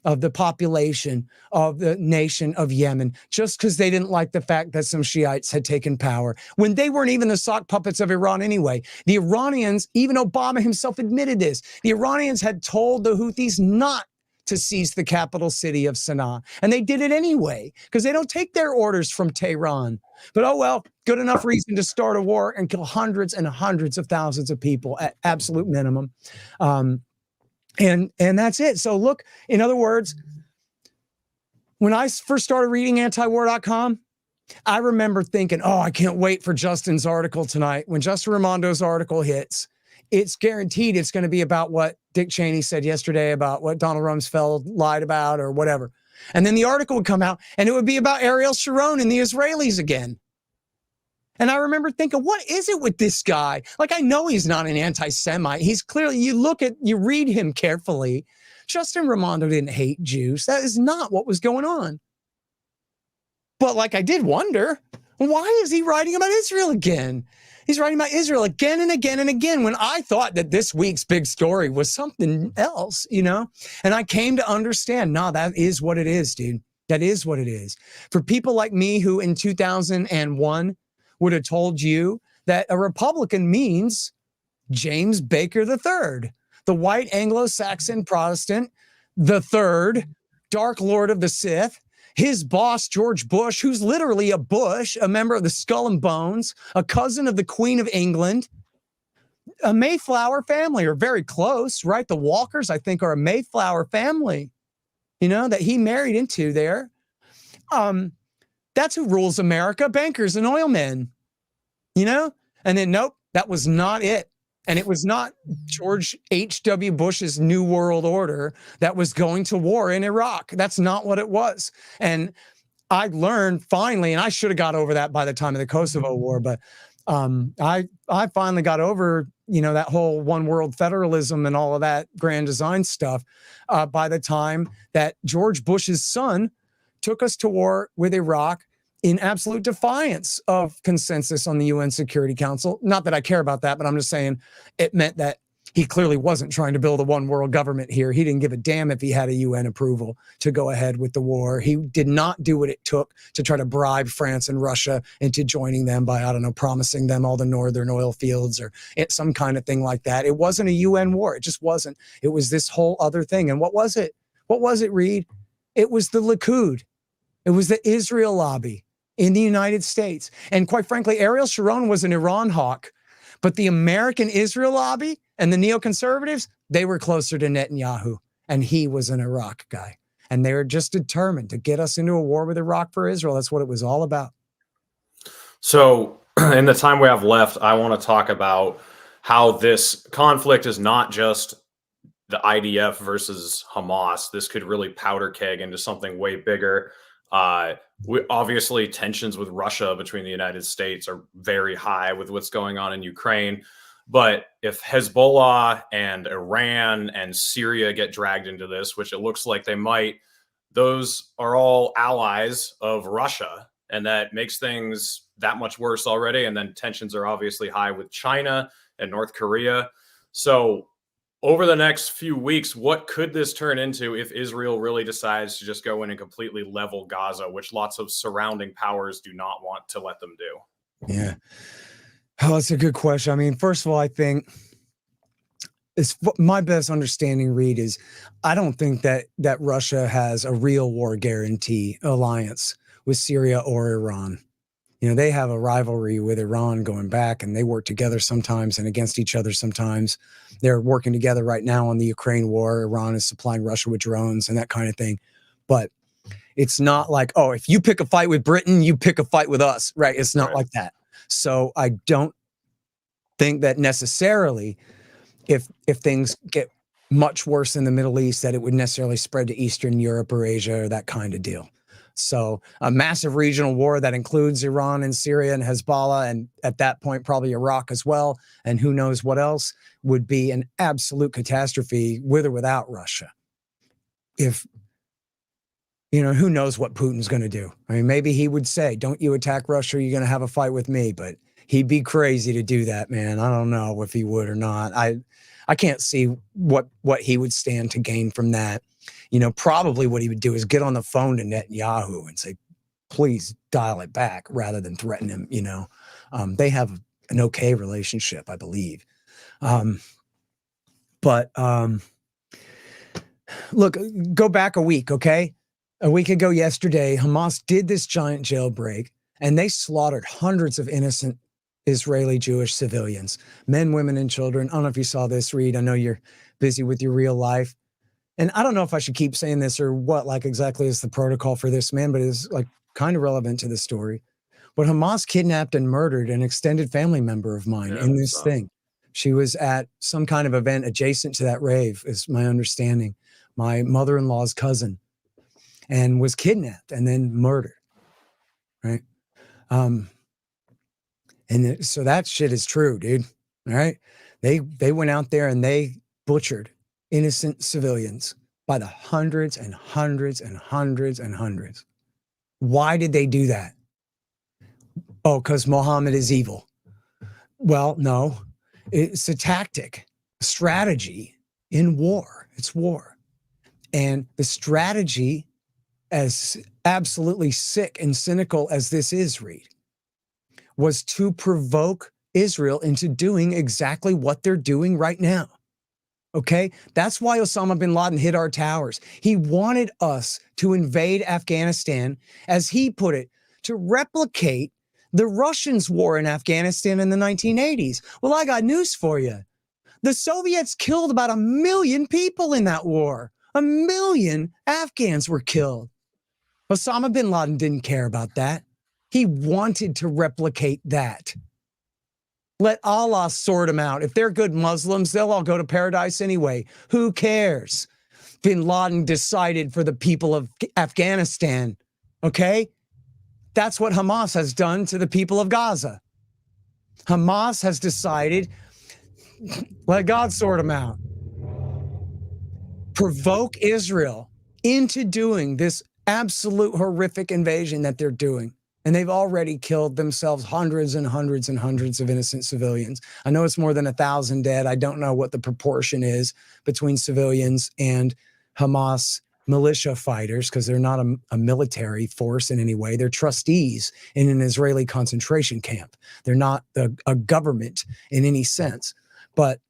of the population of the nation of Yemen, just because they didn't like the fact that some Shiites had taken power, when they weren't even the sock puppets of Iran anyway. The Iranians, even Obama himself admitted this, the Iranians had told the Houthis not to seize the capital city of Sana'a, and they did it anyway, because they don't take their orders from Tehran. But oh well, good enough reason to start a war and kill hundreds and hundreds of thousands of people at absolute minimum. And that's it. So look, in other words, when I first started reading antiwar.com, I remember thinking, oh, I can't wait for Justin's article tonight. When Justin Raimondo's article hits, it's guaranteed it's going to be about what Dick Cheney said yesterday about what Donald Rumsfeld lied about or whatever. And then the article would come out and it would be about Ariel Sharon and the Israelis again. And I remember thinking, what is it with this guy? Like, I know he's not an anti-Semite. He's clearly, you read him carefully. Justin Raimondo didn't hate Jews. That is not what was going on. But like, I did wonder, why is he writing about Israel again? He's writing about Israel again and again and again when I thought that this week's big story was something else, you know? And I came to understand, no, that is what it is, dude. That is what it is. For people like me who in 2001 would have told you that a Republican means James Baker III, the white Anglo-Saxon Protestant, the third, Dark Lord of the Sith, his boss, George Bush, who's literally a Bush, a member of the Skull and Bones, a cousin of the Queen of England, a Mayflower family, or very close, right? The Walkers, I think, are a Mayflower family, you know, that he married into there. That's who rules America, bankers and oil men, you know? And then, nope, that was not it. And it was not George H.W. Bush's New World Order that was going to war in Iraq. That's not what it was. And I learned finally, and I should have got over that by the time of the Kosovo War, but I finally got over, you know, that whole one world federalism and all of that grand design stuff by the time that George Bush's son took us to war with Iraq in absolute defiance of consensus on the UN Security Council. Not that I care about that, but I'm just saying it meant that he clearly wasn't trying to build a one world government here. He didn't give a damn if he had a UN approval to go ahead with the war. He did not do what it took to try to bribe France and Russia into joining them by, I don't know, promising them all the northern oil fields or some kind of thing like that. It wasn't a UN war. It just wasn't. It was this whole other thing. And what was it? What was it, Reed? It was the Likud. It was the Israel lobby in the United States. And quite frankly, Ariel Sharon was an Iran hawk, but the American Israel lobby and the neoconservatives, they were closer to Netanyahu, and he was an Iraq guy. And they were just determined to get us into a war with Iraq for Israel. That's what it was all about. So in the time we have left, I want to talk about how this conflict is not just the IDF versus Hamas. This could really powder keg into something way bigger. Obviously, tensions with Russia between the United States are very high with what's going on in Ukraine. But if Hezbollah and Iran and Syria get dragged into this, which it looks like they might, those are all allies of Russia. And that makes things that much worse already. And then tensions are obviously high with China and North Korea. So over the next few weeks, what could this turn into if Israel really decides to just go in and completely level Gaza, which lots of surrounding powers do not want to let them do? Yeah. Oh, that's a good question. I mean, first of all, I think it's my best understanding, Reed, is I don't think that Russia has a real war guarantee alliance with Syria or Iran. You know, they have a rivalry with Iran going back, and they work together sometimes and against each other sometimes. They're working together right now on the Ukraine war. Iran is supplying Russia with drones and that kind of thing. But it's not like, oh, if you pick a fight with Britain, you pick a fight with us, right? It's not like that. So I don't think that necessarily if things get much worse in the Middle East, that it would necessarily spread to Eastern Europe or Asia or that kind of deal. So a massive regional war that includes Iran and Syria and Hezbollah, and at that point, probably Iraq as well, and who knows what else, would be an absolute catastrophe with or without Russia. If, you know, who knows what Putin's going to do? I mean, maybe he would say, don't you attack Russia, you're going to have a fight with me. But he'd be crazy to do that, man. I don't know if he would or not. I can't see what he would stand to gain from that. You know, probably what he would do is get on the phone to Netanyahu and say, please dial it back rather than threaten him. You know, they have an okay relationship, I believe. But look, go back a week, okay? A week ago yesterday, Hamas did this giant jailbreak, and they slaughtered hundreds of innocent Israeli Jewish civilians, men, women, and children. I don't know if you saw this, Reed. I know you're busy with your real life. And I don't know if I should keep saying this or what, like exactly is the protocol for this, man, but it's like kind of relevant to the story. But Hamas kidnapped and murdered an extended family member of mine in this thing. She was at some kind of event adjacent to that rave, is my understanding. My mother-in-law's cousin, and was kidnapped and then murdered. Right. So that shit is true, dude. All right. They went out there and they butchered innocent civilians by the hundreds and hundreds and hundreds and hundreds. Why did they do that? Oh, because Muhammad is evil. Well, no, it's a tactic, a strategy in war. It's war. And the strategy, as absolutely sick and cynical as this is, Reed, was to provoke Israel into doing exactly what they're doing right now. Okay? That's why Osama bin Laden hit our towers. He wanted us to invade Afghanistan, as he put it, to replicate the Russians' war in Afghanistan in the 1980s. Well, I got news for you. The Soviets killed about 1 million people in that war. 1 million Afghans were killed. Osama bin Laden didn't care about that. He wanted to replicate that. Let Allah sort them out. If they're good Muslims, they'll all go to paradise anyway. Who cares? Bin Laden decided for the people of Afghanistan. Okay? That's what Hamas has done to the people of Gaza. Hamas has decided, let God sort them out. Provoke Israel into doing this absolute horrific invasion that they're doing. And they've already killed themselves hundreds and hundreds and hundreds of innocent civilians. I know it's more than 1,000 dead. I don't know what the proportion is between civilians and Hamas militia fighters, because they're not a military force in any way. They're trustees in an Israeli concentration camp. They're not a government in any sense. But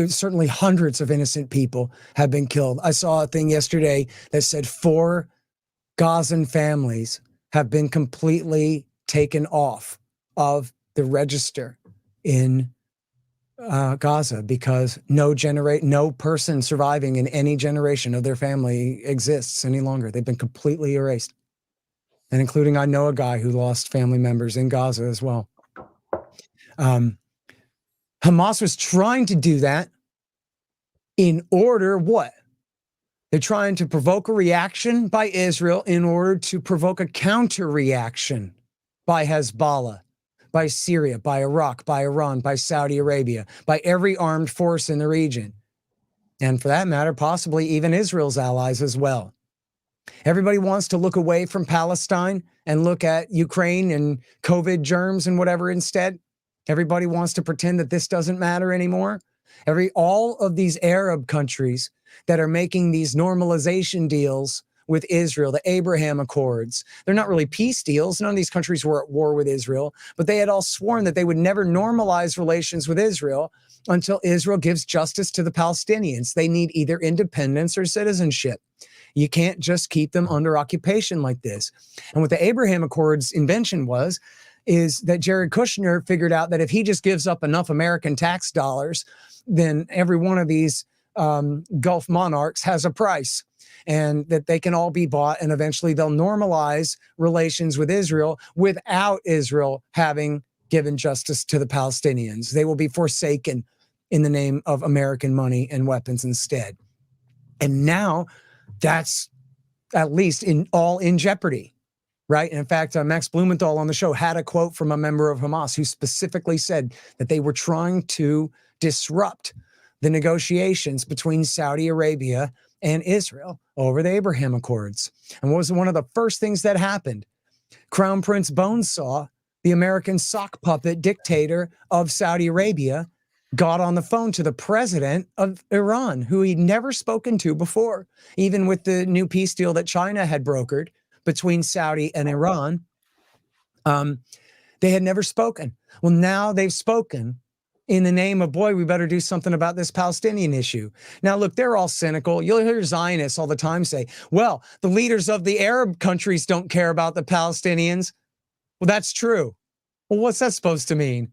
certainly hundreds of innocent people have been killed. I saw a thing yesterday that said 4 Gazan families have been completely taken off of the register in Gaza because no person surviving in any generation of their family exists any longer. They've been completely erased. And including, I know a guy who lost family members in Gaza as well. Hamas was trying to do that in order what? They're trying to provoke a reaction by Israel in order to provoke a counter reaction by Hezbollah, by Syria, by Iraq, by Iran, by Saudi Arabia, by every armed force in the region. And for that matter, possibly even Israel's allies as well. Everybody wants to look away from Palestine and look at Ukraine and COVID germs and whatever instead. Everybody wants to pretend that this doesn't matter anymore. All of these Arab countries that are making these normalization deals with Israel, the Abraham Accords, they're not really peace deals. None of these countries were at war with Israel, but they had all sworn that they would never normalize relations with Israel until Israel gives justice to the Palestinians. They need either independence or citizenship. You can't just keep them under occupation like this. And what the Abraham Accords invention is that Jared Kushner figured out that if he just gives up enough American tax dollars, then every one of these Gulf monarchs has a price, and that they can all be bought, and eventually they'll normalize relations with Israel without Israel having given justice to the Palestinians. They will be forsaken in the name of American money and weapons instead. And now that's at least in jeopardy, right? And in fact, Max Blumenthal on the show had a quote from a member of Hamas who specifically said that they were trying to disrupt the negotiations between Saudi Arabia and Israel over the Abraham Accords. And what was one of the first things that happened? Crown Prince Bonesaw, the American sock puppet dictator of Saudi Arabia, got on the phone to the president of Iran, who he'd never spoken to before, even with the new peace deal that China had brokered between Saudi and Iran. They had never spoken. Well, now they've spoken in the name of, boy, we better do something about this Palestinian issue. Now, look, they're all cynical. You'll hear Zionists all the time say, well, the leaders of the Arab countries don't care about the Palestinians. Well, that's true. Well, what's that supposed to mean?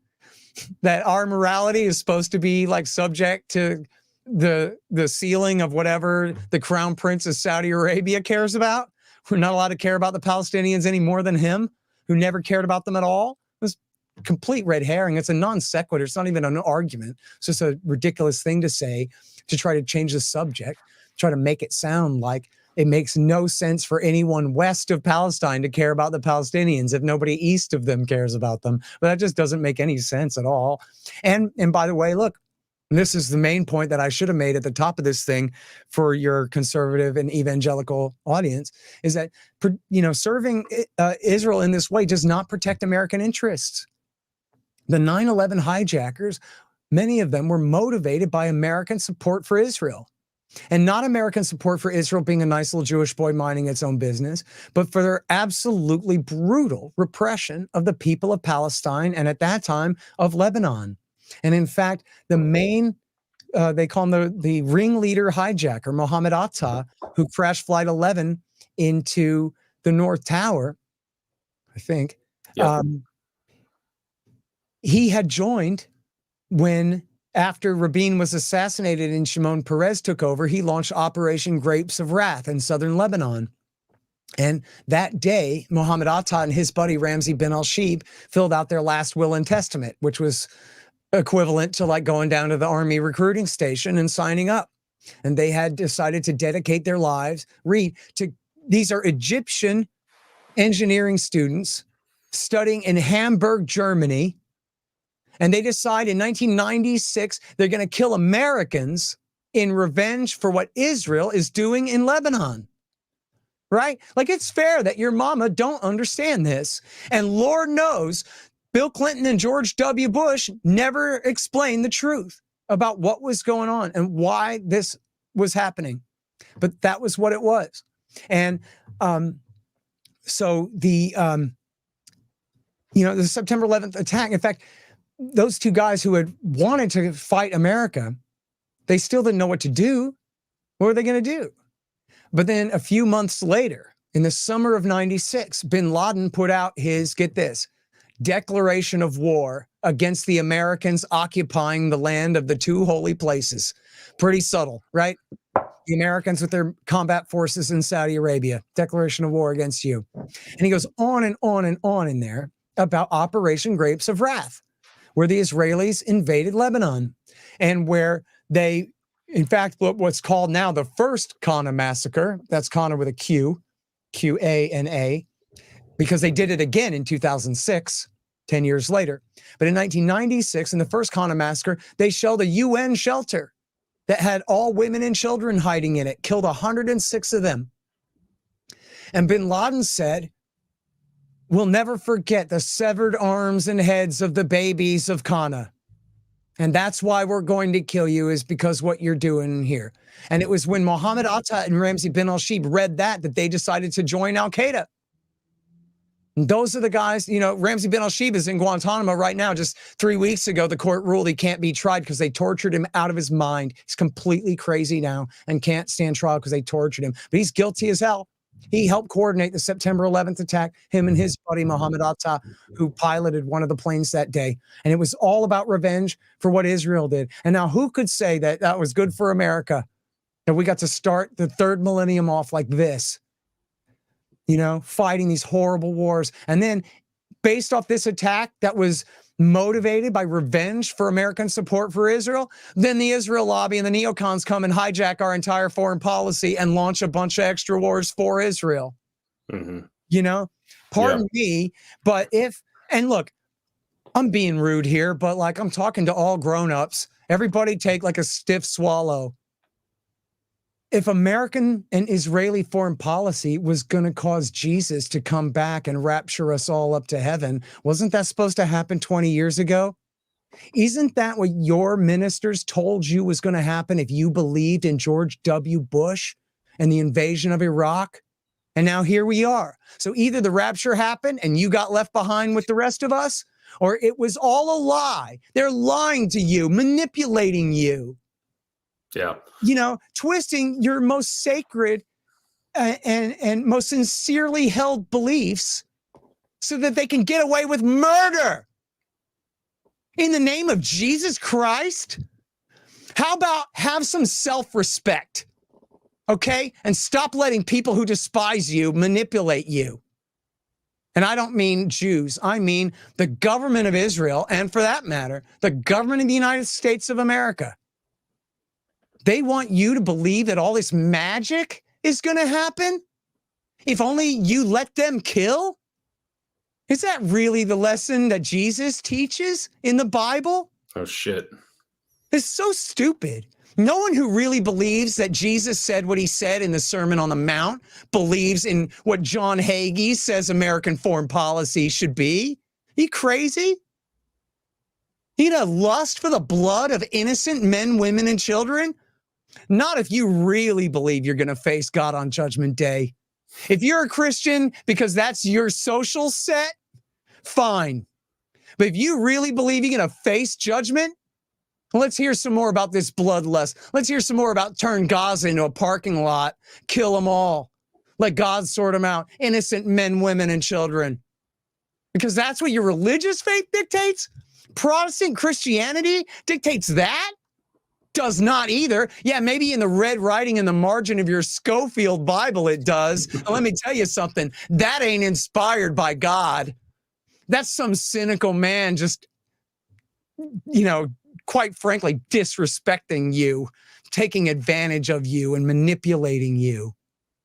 That our morality is supposed to be like subject to the ceiling of whatever the crown prince of Saudi Arabia cares about? We're not allowed to care about the Palestinians any more than him, who never cared about them at all? It's complete red herring. It's a non sequitur. It's not even an argument. It's just a ridiculous thing to say to try to change the subject, try to make it sound like it makes no sense for anyone west of Palestine to care about the Palestinians if nobody east of them cares about them. But that just doesn't make any sense at all. And by the way, look, this is the main point that I should have made at the top of this thing for your conservative and evangelical audience, is that, serving Israel in this way does not protect American interests. The 9/11 hijackers, many of them were motivated by American support for Israel. And not American support for Israel being a nice little Jewish boy minding its own business, but for their absolutely brutal repression of the people of Palestine, and at that time of Lebanon. And in fact, the main, they call him the ringleader hijacker, Mohammed Atta, who crashed Flight 11 into the North Tower, I think. Yep. He had joined after Rabin was assassinated and Shimon Peres took over, he launched Operation Grapes of Wrath in southern Lebanon. And that day, Mohammed Atta and his buddy Ramzi bin al-Shibh filled out their last will and testament, which was equivalent to like going down to the army recruiting station and signing up. And they had decided to dedicate their lives, these are Egyptian engineering students studying in Hamburg, Germany. And they decide in 1996, they're going to kill Americans in revenge for what Israel is doing in Lebanon, right? Like, it's fair that your mama don't understand this. And Lord knows, Bill Clinton and George W. Bush never explained the truth about what was going on and why this was happening. But that was what it was. And so the September 11th attack, in fact, those two guys who had wanted to fight America, they still didn't know what to do. What were they going to do? But then a few months later, in the summer of 96, bin Laden put out his, get this, declaration of war against the Americans occupying the land of the two holy places. Pretty subtle, right? The Americans with their combat forces in Saudi Arabia, declaration of war against you. And he goes on and on and on in there about Operation Grapes of Wrath, where the Israelis invaded Lebanon and where they, in fact, what's called now the first Qana massacre, that's Qana with a Q, Q-A-N-A, because they did it again in 2006, 10 years later. But in 1996, in the first Qana massacre, they shelled a UN shelter that had all women and children hiding in it, killed 106 of them. And bin Laden said, we'll never forget the severed arms and heads of the babies of Qana. And that's why we're going to kill you, is because what you're doing here. And it was when Mohammed Atta and Ramzi bin al-Shibh read that they decided to join Al-Qaeda. And those are the guys, you know, Ramzi bin al-Shibh is in Guantanamo right now. Just 3 weeks ago, the court ruled he can't be tried because they tortured him out of his mind. He's completely crazy now and can't stand trial because they tortured him. But he's guilty as hell. He helped coordinate the September 11th attack, him and his buddy Mohammed Atta, who piloted one of the planes that day. And it was all about revenge for what Israel did. And now who could say that that was good for America, that we got to start the third millennium off like this, you know, fighting these horrible wars. And then based off this attack that was motivated by revenge for American support for Israel, then the Israel lobby and the neocons come and hijack our entire foreign policy and launch a bunch of extra wars for Israel. Mm-hmm. You know, pardon me, but and look, I'm being rude here, but like I'm talking to all grown-ups. Everybody take like a stiff swallow. If American and Israeli foreign policy was going to cause Jesus to come back and rapture us all up to heaven, wasn't that supposed to happen 20 years ago? Isn't that what your ministers told you was going to happen if you believed in George W. Bush and the invasion of Iraq? And now here we are. So either the rapture happened and you got left behind with the rest of us, or it was all a lie. They're lying to you, manipulating you. Yeah. You know, twisting your most sacred and most sincerely held beliefs so that they can get away with murder in the name of Jesus Christ. How about have some self-respect, okay? And stop letting people who despise you manipulate you. And I don't mean Jews. I mean the government of Israel, and for that matter, the government of the United States of America. They want you to believe that all this magic is going to happen if only you let them kill? Is that really the lesson that Jesus teaches in the Bible? Oh, shit. It's so stupid. No one who really believes that Jesus said what he said in the Sermon on the Mount believes in what John Hagee says American foreign policy should be. You crazy? You know, lust for the blood of innocent men, women, and children? Not if you really believe you're going to face God on Judgment Day. If you're a Christian because that's your social set, fine. But if you really believe you're going to face judgment, let's hear some more about this bloodlust. Let's hear some more about turn Gaza into a parking lot, kill them all, let God sort them out, innocent men, women, and children. Because that's what your religious faith dictates? Protestant Christianity dictates that? Does not either. Yeah, maybe in the red writing in the margin of your Schofield Bible it does. And let me tell you something, that ain't inspired by God. That's some cynical man just, you know, quite frankly, disrespecting you, taking advantage of you and manipulating you.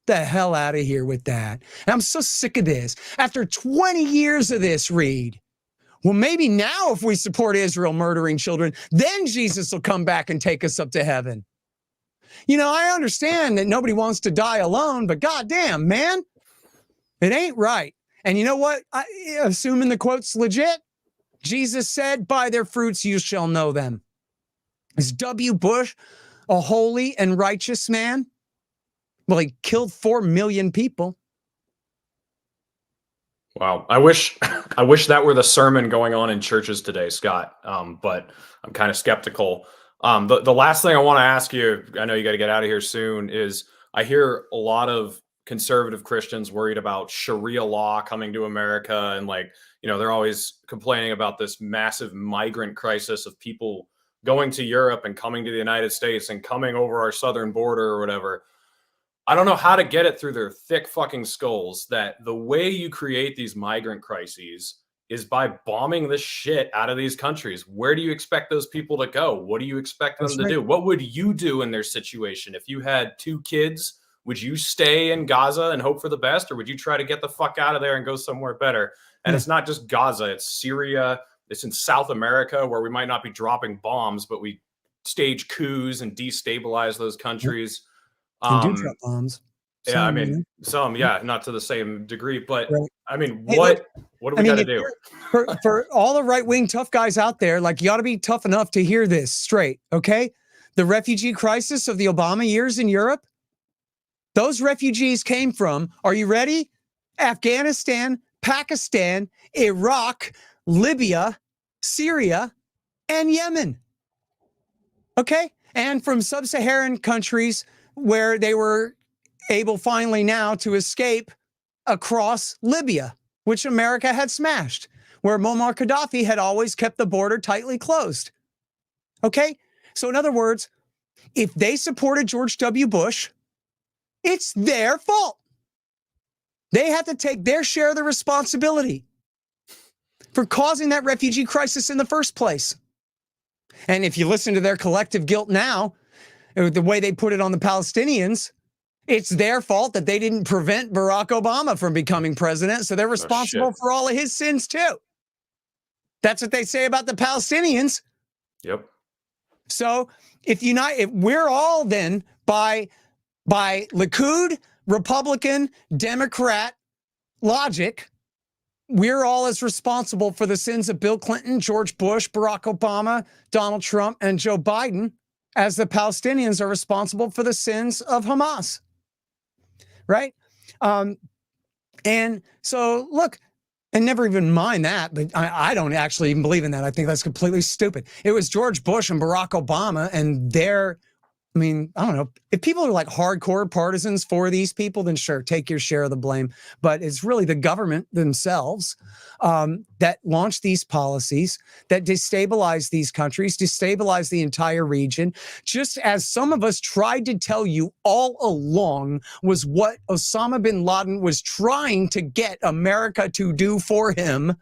The hell out of here with that. And I'm so sick of this. After 20 years of this, Reed, well, maybe now if we support Israel murdering children, then Jesus will come back and take us up to heaven. You know, I understand that nobody wants to die alone, but goddamn, man, it ain't right. And you know what? Assuming the quote's legit, Jesus said, by their fruits you shall know them. Is W. Bush a holy and righteous man? Well, he killed 4 million people. Wow. I wish that were the sermon going on in churches today, Scott. But I'm kind of skeptical. The last thing I want to ask you, I know you got to get out of here soon, is I hear a lot of conservative Christians worried about Sharia law coming to America. And like, they're always complaining about this massive migrant crisis of people going to Europe and coming to the United States and coming over our southern border or whatever. I don't know how to get it through their thick fucking skulls that the way you create these migrant crises is by bombing the shit out of these countries. Where do you expect those people to go? What do you expect them to do? What would you do in their situation? If you had 2 kids, would you stay in Gaza and hope for the best? Or would you try to get the fuck out of there and go somewhere better? And it's not just Gaza, it's Syria. It's in South America where we might not be dropping bombs, but we stage coups and destabilize those countries. And do drop bombs. Yeah, I mean, not to the same degree, but I mean, what do we got to do? For all the right-wing tough guys out there, like, you ought to be tough enough to hear this straight, okay? The refugee crisis of the Obama years in Europe, those refugees came from, are you ready? Afghanistan, Pakistan, Iraq, Libya, Syria, and Yemen. Okay? And from sub-Saharan countries where they were able finally now to escape across Libya, which America had smashed, where Muammar Gaddafi had always kept the border tightly closed. Okay? So in other words, if they supported George W. Bush, it's their fault. They have to take their share of the responsibility for causing that refugee crisis in the first place. And if you listen to their collective guilt now, the way they put it on the Palestinians, it's their fault that they didn't prevent Barack Obama from becoming president, so they're responsible for all of his sins too. That's what they say about the Palestinians. Yep. So if we're all then by Likud, Republican, Democrat logic, we're all as responsible for the sins of Bill Clinton, George Bush, Barack Obama, Donald Trump, and Joe Biden as the Palestinians are responsible for the sins of Hamas. Right? And so, look, and never even mind that, but I don't actually even believe in that. I think that's completely stupid. It was George Bush and Barack Obama and I don't know. If people are like hardcore partisans for these people, then sure, take your share of the blame. But it's really the government themselves that launched these policies that destabilize these countries, destabilize the entire region, just as some of us tried to tell you all along was what Osama bin Laden was trying to get America to do for him.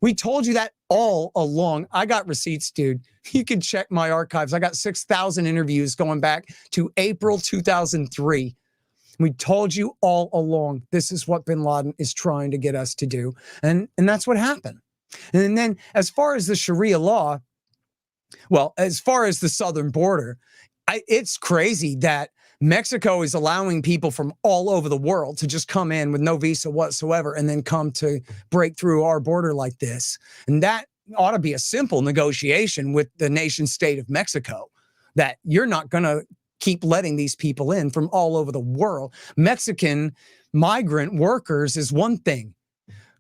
We told you that all along. I got receipts, dude. You can check my archives. I got 6,000 interviews going back to April 2003. We told you all along, this is what bin Laden is trying to get us to do. And that's what happened. And then as far as the Sharia law, well, as far as the southern border, it's crazy that Mexico is allowing people from all over the world to just come in with no visa whatsoever and then come to break through our border like this. And that ought to be a simple negotiation with the nation state of Mexico, that you're not going to keep letting these people in from all over the world. Mexican migrant workers is one thing.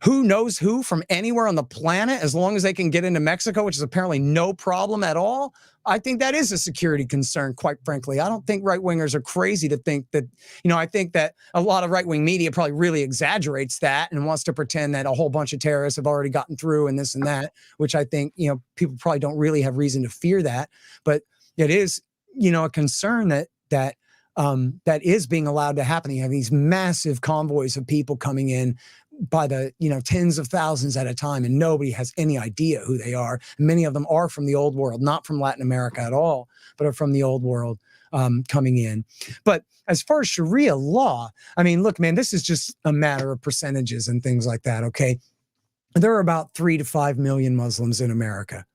Who knows who from anywhere on the planet, as long as they can get into Mexico, which is apparently no problem at all. I think that is a security concern, quite frankly. I don't think right-wingers are crazy to think that, I think that a lot of right-wing media probably really exaggerates that and wants to pretend that a whole bunch of terrorists have already gotten through and this and that, which I think, people probably don't really have reason to fear that. But it is, a concern that is being allowed to happen. You have these massive convoys of people coming in by the tens of thousands at a time, and nobody has any idea who they are. Many of them are from the old world, not from Latin America at all, but are from the old world coming in. But as far as Sharia law, look, man, this is just a matter of percentages and things like that. Okay, there are about 3 to 5 million Muslims in America.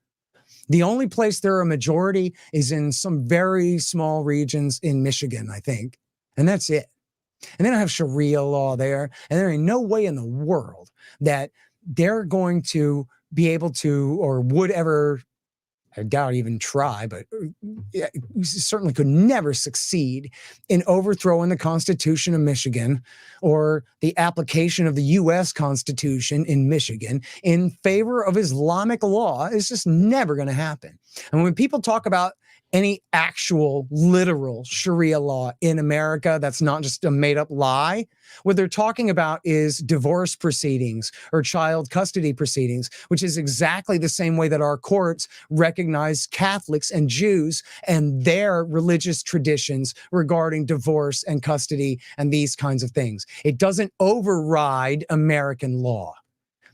The only place there are a majority is in some very small regions in Michigan, I think, and that's it. And they don't have Sharia law there. And there ain't no way in the world that they're going to be able to, or would ever, I doubt even try, but certainly could never succeed in overthrowing the Constitution of Michigan or the application of the U.S. Constitution in Michigan in favor of Islamic law. It's just never going to happen. And when people talk about any actual literal Sharia law in America that's not just a made up lie. What they're talking about is divorce proceedings or child custody proceedings, which is exactly the same way that our courts recognize Catholics and Jews and their religious traditions regarding divorce and custody and these kinds of things. It doesn't override American law,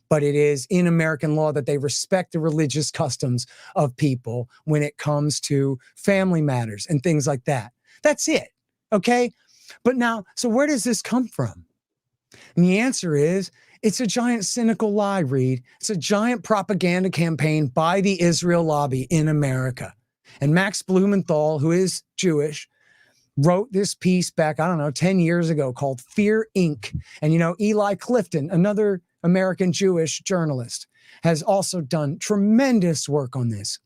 but it is in American law that they respect the religious customs of people when it comes to family matters and things like that. That's it. Okay. But now, so where does this come from? And the answer is it's a giant cynical lie, Reed. It's a giant propaganda campaign by the Israel lobby in America. And Max Blumenthal, who is Jewish, wrote this piece back, 10 years ago called Fear Inc. And, Eli Clifton, another American Jewish journalist, has also done tremendous work on this.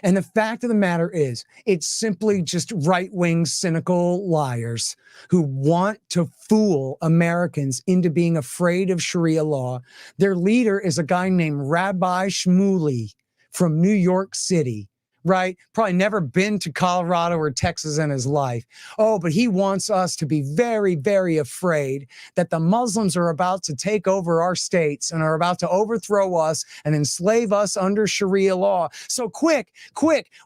And the fact of the matter is, it's simply just right-wing, cynical liars who want to fool Americans into being afraid of Sharia law. Their leader is a guy named Rabbi Shmuley from New York City. Right? Probably never been to Colorado or Texas in his life. Oh, but he wants us to be very, very afraid that the Muslims are about to take over our states and are about to overthrow us and enslave us under Sharia law. So quick,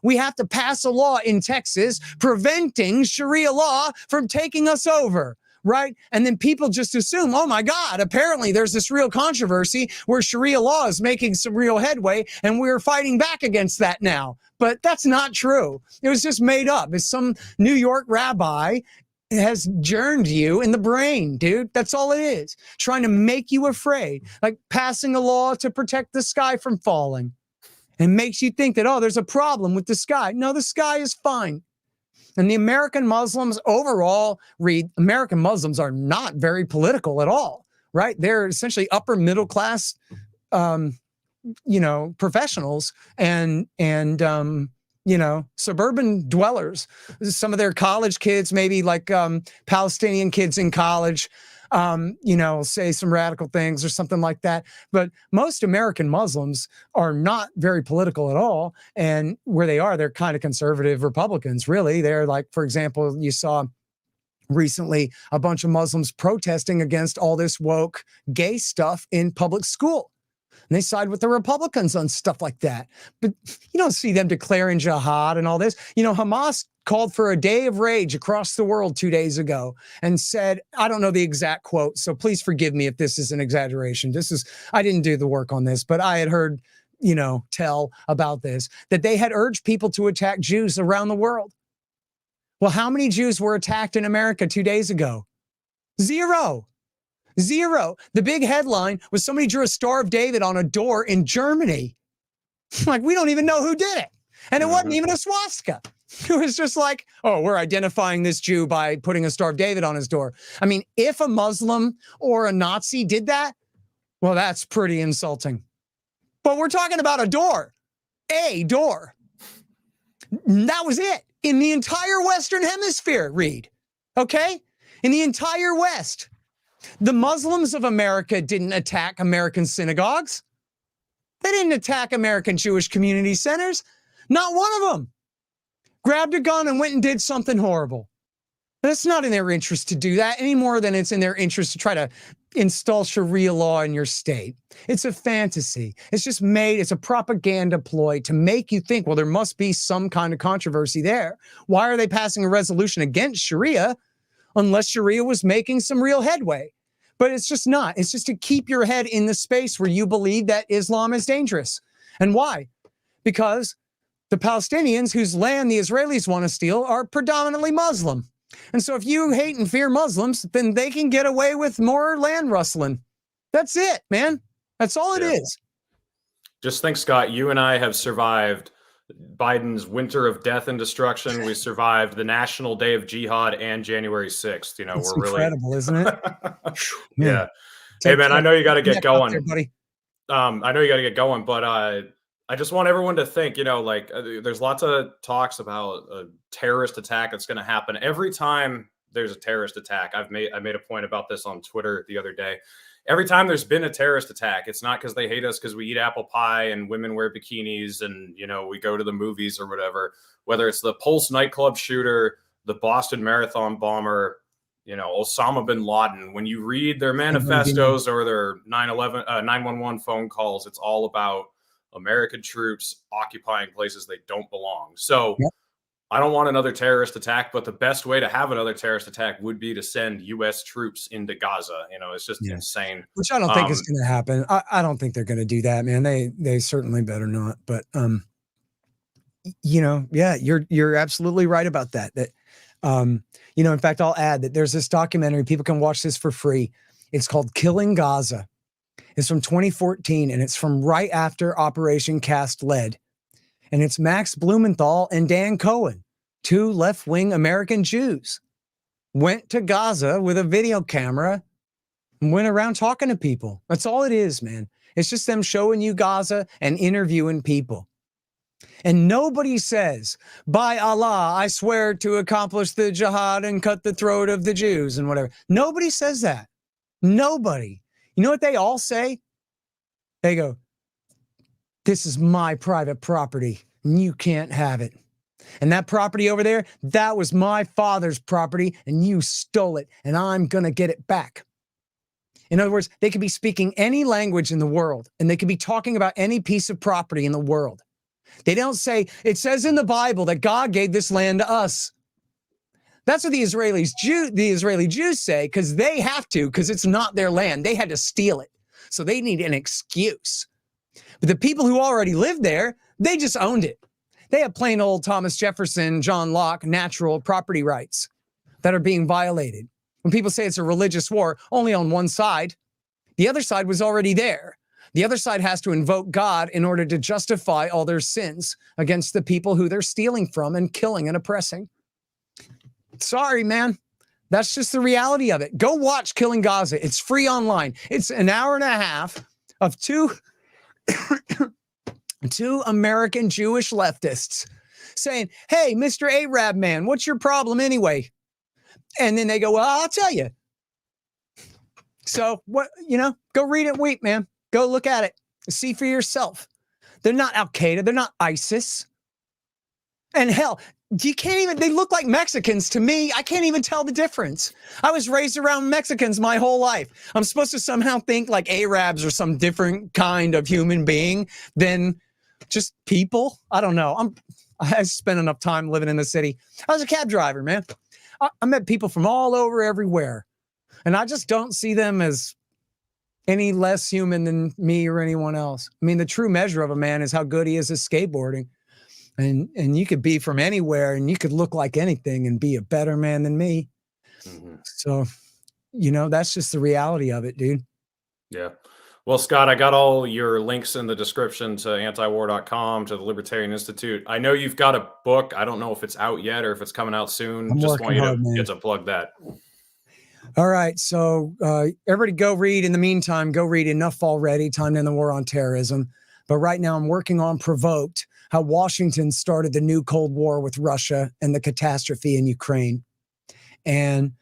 we have to pass a law in Texas preventing Sharia law from taking us over. Right? And then people just assume, oh my God, apparently there's this real controversy where Sharia law is making some real headway and we're fighting back against that now. But that's not true. It was just made up. It's some New York rabbi has journed you in the brain, dude. That's all it is. Trying to make you afraid, like passing a law to protect the sky from falling, and makes you think that, oh, there's a problem with the sky. No, the sky is fine. And the American Muslims overall, Reed, American Muslims are not very political at all, right? They're essentially upper middle class, professionals and suburban dwellers. Some of their college kids, maybe like Palestinian kids in college, say some radical things or something like that. But most American Muslims are not very political at all. And where they are, they're kind of conservative Republicans, really. They're like, for example, you saw recently a bunch of Muslims protesting against all this woke gay stuff in public school. And they side with the Republicans on stuff like that. But you don't see them declaring jihad and all this. Hamas called for a day of rage across the world 2 days ago and said, I don't know the exact quote, so please forgive me if this is an exaggeration. I didn't do the work on this, but I had heard, tell about this, that they had urged people to attack Jews around the world. Well, how many Jews were attacked in America 2 days ago? Zero. The big headline was somebody drew a Star of David on a door in Germany. Like, we don't even know who did it. And it wasn't even a swastika. It was just like, oh, we're identifying this Jew by putting a Star of David on his door. I mean, if a Muslim or a Nazi did that, well, that's pretty insulting. But we're talking about a door. That was it in the entire Western Hemisphere, Reed. Okay? In the entire West. The Muslims of America didn't attack American synagogues. They didn't attack American Jewish community centers. Not one of them. Grabbed a gun and went and did something horrible. But it's not in their interest to do that any more than it's in their interest to try to install Sharia law in your state. It's a fantasy. It's a propaganda ploy to make you think, well, there must be some kind of controversy there. Why are they passing a resolution against Sharia unless Sharia was making some real headway? But it's just not. It's just to keep your head in the space where you believe that Islam is dangerous. And why? Because the Palestinians whose land the Israelis want to steal are predominantly Muslim. And so if you hate and fear Muslims, then they can get away with more land rustling. That's it, man. That's all it is. Just think, Scott, you and I have survived Biden's winter of death and destruction. We survived the National Day of Jihad and January 6th. It's we're incredible, really... isn't it? Yeah. Hey, man, I know you got to get going. There, buddy. I know you got to get going, but I just want everyone to think, there's lots of talks about a terrorist attack that's going to happen. Every time there's a terrorist attack, I made a point about this on Twitter the other day. every time there's been a terrorist attack, it's not because they hate us because we eat apple pie and women wear bikinis and, you know, we go to the movies or whatever, whether it's the Pulse nightclub shooter, the Boston Marathon bomber, you know, Osama bin Laden. When you read their manifestos or their 911 phone calls, it's all about American troops occupying places they don't belong. So I don't want another terrorist attack, but the best way to have another terrorist attack would be to send U.S. troops into Gaza. You know, it's just insane. Which I don't think is going to happen. I don't think they're going to do that, man. They certainly better not. But you know, yeah, you're absolutely right about that. That you know, in fact, I'll add that there's this documentary. People can watch this for free. It's called Killing Gaza. It's from 2014, and it's from right after Operation Cast Lead. And it's Max Blumenthal and Dan Cohen, two left-wing American Jews, went to Gaza with a video camera and went around talking to people. That's all it is, man. It's just them showing you Gaza and interviewing people. And nobody says, by Allah, I swear to accomplish the jihad and cut the throat of the Jews and whatever. Nobody says that. Nobody. You know what they all say? They go, this is my private property and you can't have it. And that property over there, that was my father's property and you stole it and I'm going to get it back. In other words, they could be speaking any language in the world and they could be talking about any piece of property in the world. They don't say, it says in the Bible that God gave this land to us. That's what the Israeli Jews say, because they have to, because it's not their land. They had to steal it. So they need an excuse. But the people who already lived there, they just owned it. They have plain old Thomas Jefferson, John Locke, natural property rights that are being violated. When people say it's a religious war, only on one side, the other side was already there. The other side has to invoke God in order to justify all their sins against the people who they're stealing from and killing and oppressing. Sorry, man. That's just the reality of it. Go watch Killing Gaza. It's free online. It's an hour and a half of two American Jewish leftists saying, hey, Mr. Arab man, what's your problem anyway? And then they go, well, I'll tell you. So what, you know, go read it and weep, man. Go look at it. See for yourself. They're not Al-Qaeda. They're not ISIS. And hell, you can't even, they look like Mexicans to me. I can't even tell the difference. I was raised around Mexicans my whole life. I'm supposed to somehow think like Arabs are some different kind of human being than just people. I don't know. I spent enough time living in the city. I was a cab driver, man. I met people from all over everywhere. And I just don't see them as any less human than me or anyone else. I mean, the true measure of a man is how good he is at skateboarding. And you could be from anywhere and you could look like anything and be a better man than me. Mm-hmm. So, you know, that's just the reality of it, dude. Yeah. Well, Scott, I got all your links in the description to antiwar.com, to the Libertarian Institute. I know you've got a book. I don't know if it's out yet or if it's coming out soon. Just want you to get to plug that. All right. So everybody go read. In the meantime, go read Enough Already, Time to End the War on Terrorism. But right now I'm working on Provoked, how Washington started the new Cold War with Russia and the catastrophe in Ukraine. And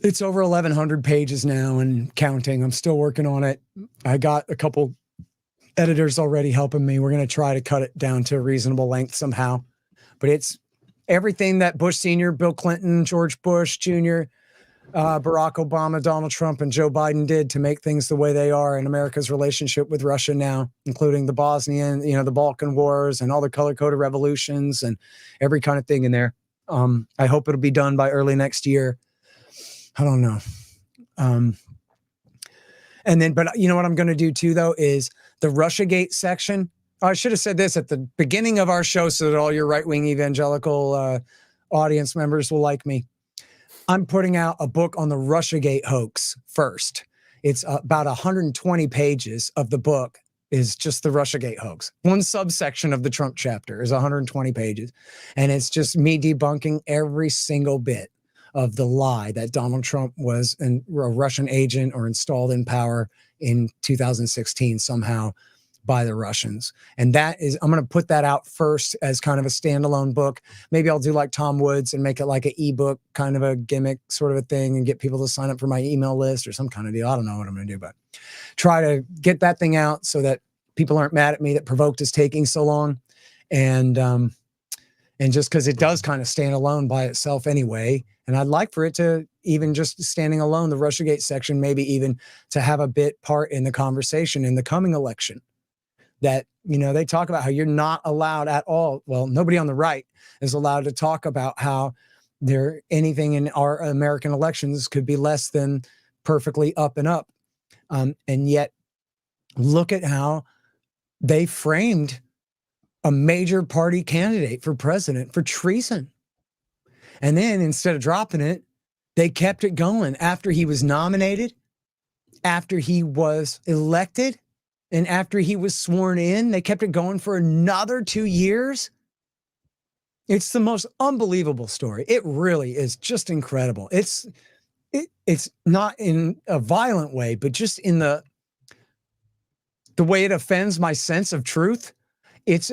it's over 1,100 pages now and counting. I'm still working on it. I got a couple editors already helping me. We're going to try to cut it down to a reasonable length somehow. But it's everything that Bush Sr., Bill Clinton, George Bush Jr., Barack Obama, Donald Trump, and Joe Biden did to make things the way they are in America's relationship with Russia now, including the Bosnian, the Balkan Wars and all the color-coded revolutions and every kind of thing in there. I hope it'll be done by early next year. I don't know. But you know what I'm going to do too, though, is the Russiagate section. I should have said this at the beginning of our show so that all your right-wing evangelical audience members will like me. I'm putting out a book on the Russiagate hoax first. It's about 120 pages of the book is just the Russiagate hoax. One subsection of the Trump chapter is 120 pages. And it's just me debunking every single bit of the lie that Donald Trump was a Russian agent or installed in power in 2016 somehow by the Russians. And that is, I'm going to put that out first as kind of a standalone book. Maybe I'll do like Tom Woods and make it like an ebook, kind of a gimmick sort of a thing, and get people to sign up for my email list or some kind of deal. I don't know what I'm going to do, but try to get that thing out so that people aren't mad at me that Provoked is taking so long. And just because it does kind of stand alone by itself anyway. And I'd like for it to, even just standing alone, the Russiagate section, maybe even to have a bit part in the conversation in the coming election. That, you know, they talk about how you're not allowed at all. Well, nobody on the right is allowed to talk about how anything in our American elections could be less than perfectly up and up. And yet look at how they framed a major party candidate for president for treason. And then instead of dropping it, they kept it going after he was nominated, after he was elected, and after he was sworn in. They kept it going for another 2 years. It's the most unbelievable story. It really is just incredible. It's not in a violent way, but just in the way it offends my sense of truth. It's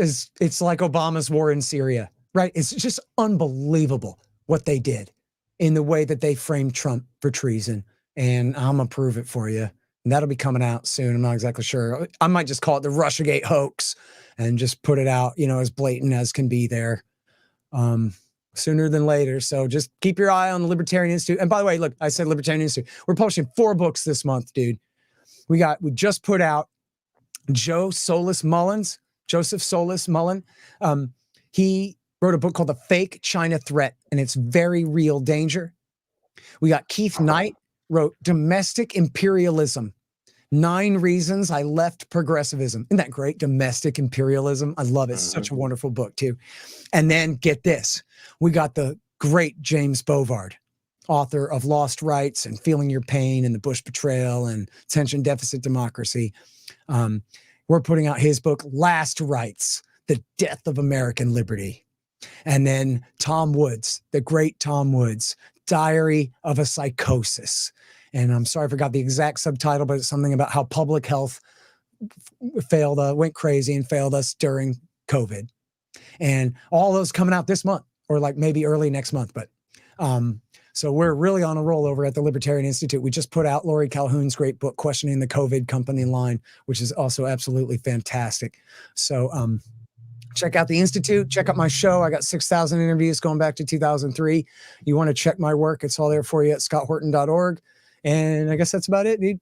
like Obama's war in Syria, right? It's just unbelievable what they did in the way that they framed Trump for treason. And I'm gonna prove it for you. And that'll be coming out soon. I'm not exactly sure. I might just call it the Russiagate hoax and just put it out, you know, as blatant as can be there, sooner than later. So just keep your eye on the Libertarian Institute. And by the way, look, I said Libertarian Institute. We're publishing 4 books this month, dude. We just put out Joseph Solis Mullen. He wrote a book called The Fake China Threat, and it's very real danger. We got Keith Knight, wrote Domestic Imperialism, 9 Reasons I Left Progressivism. Isn't that great? Domestic Imperialism. I love it. Such a wonderful book too. And then get this, we got the great James Bovard, author of Lost Rights and Feeling Your Pain and the Bush Betrayal and Attention Deficit Democracy. We're putting out his book, Last Rights, The Death of American Liberty. And then Tom Woods, the great Tom Woods, Diary of a Psychosis. And I'm sorry I forgot the exact subtitle, but it's something about how public health went crazy and failed us during COVID. And all those coming out this month, or like maybe early next month. But so we're really on a roll over at the Libertarian Institute. We just put out Lori Calhoun's great book, Questioning the COVID Company Line, which is also absolutely fantastic. So check out the Institute, check out my show. I got 6,000 interviews going back to 2003. You want to check my work, it's all there for you at scotthorton.org. And I guess that's about it, dude.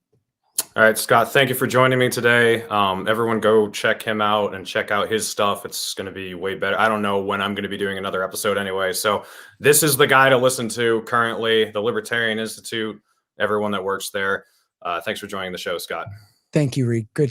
All right, Scott, thank you for joining me today. Everyone go check him out and check out his stuff. It's going to be way better. I don't know when I'm going to be doing another episode anyway. So this is the guy to listen to currently, the Libertarian Institute, everyone that works there. Thanks for joining the show, Scott. Thank you, Reed. Good.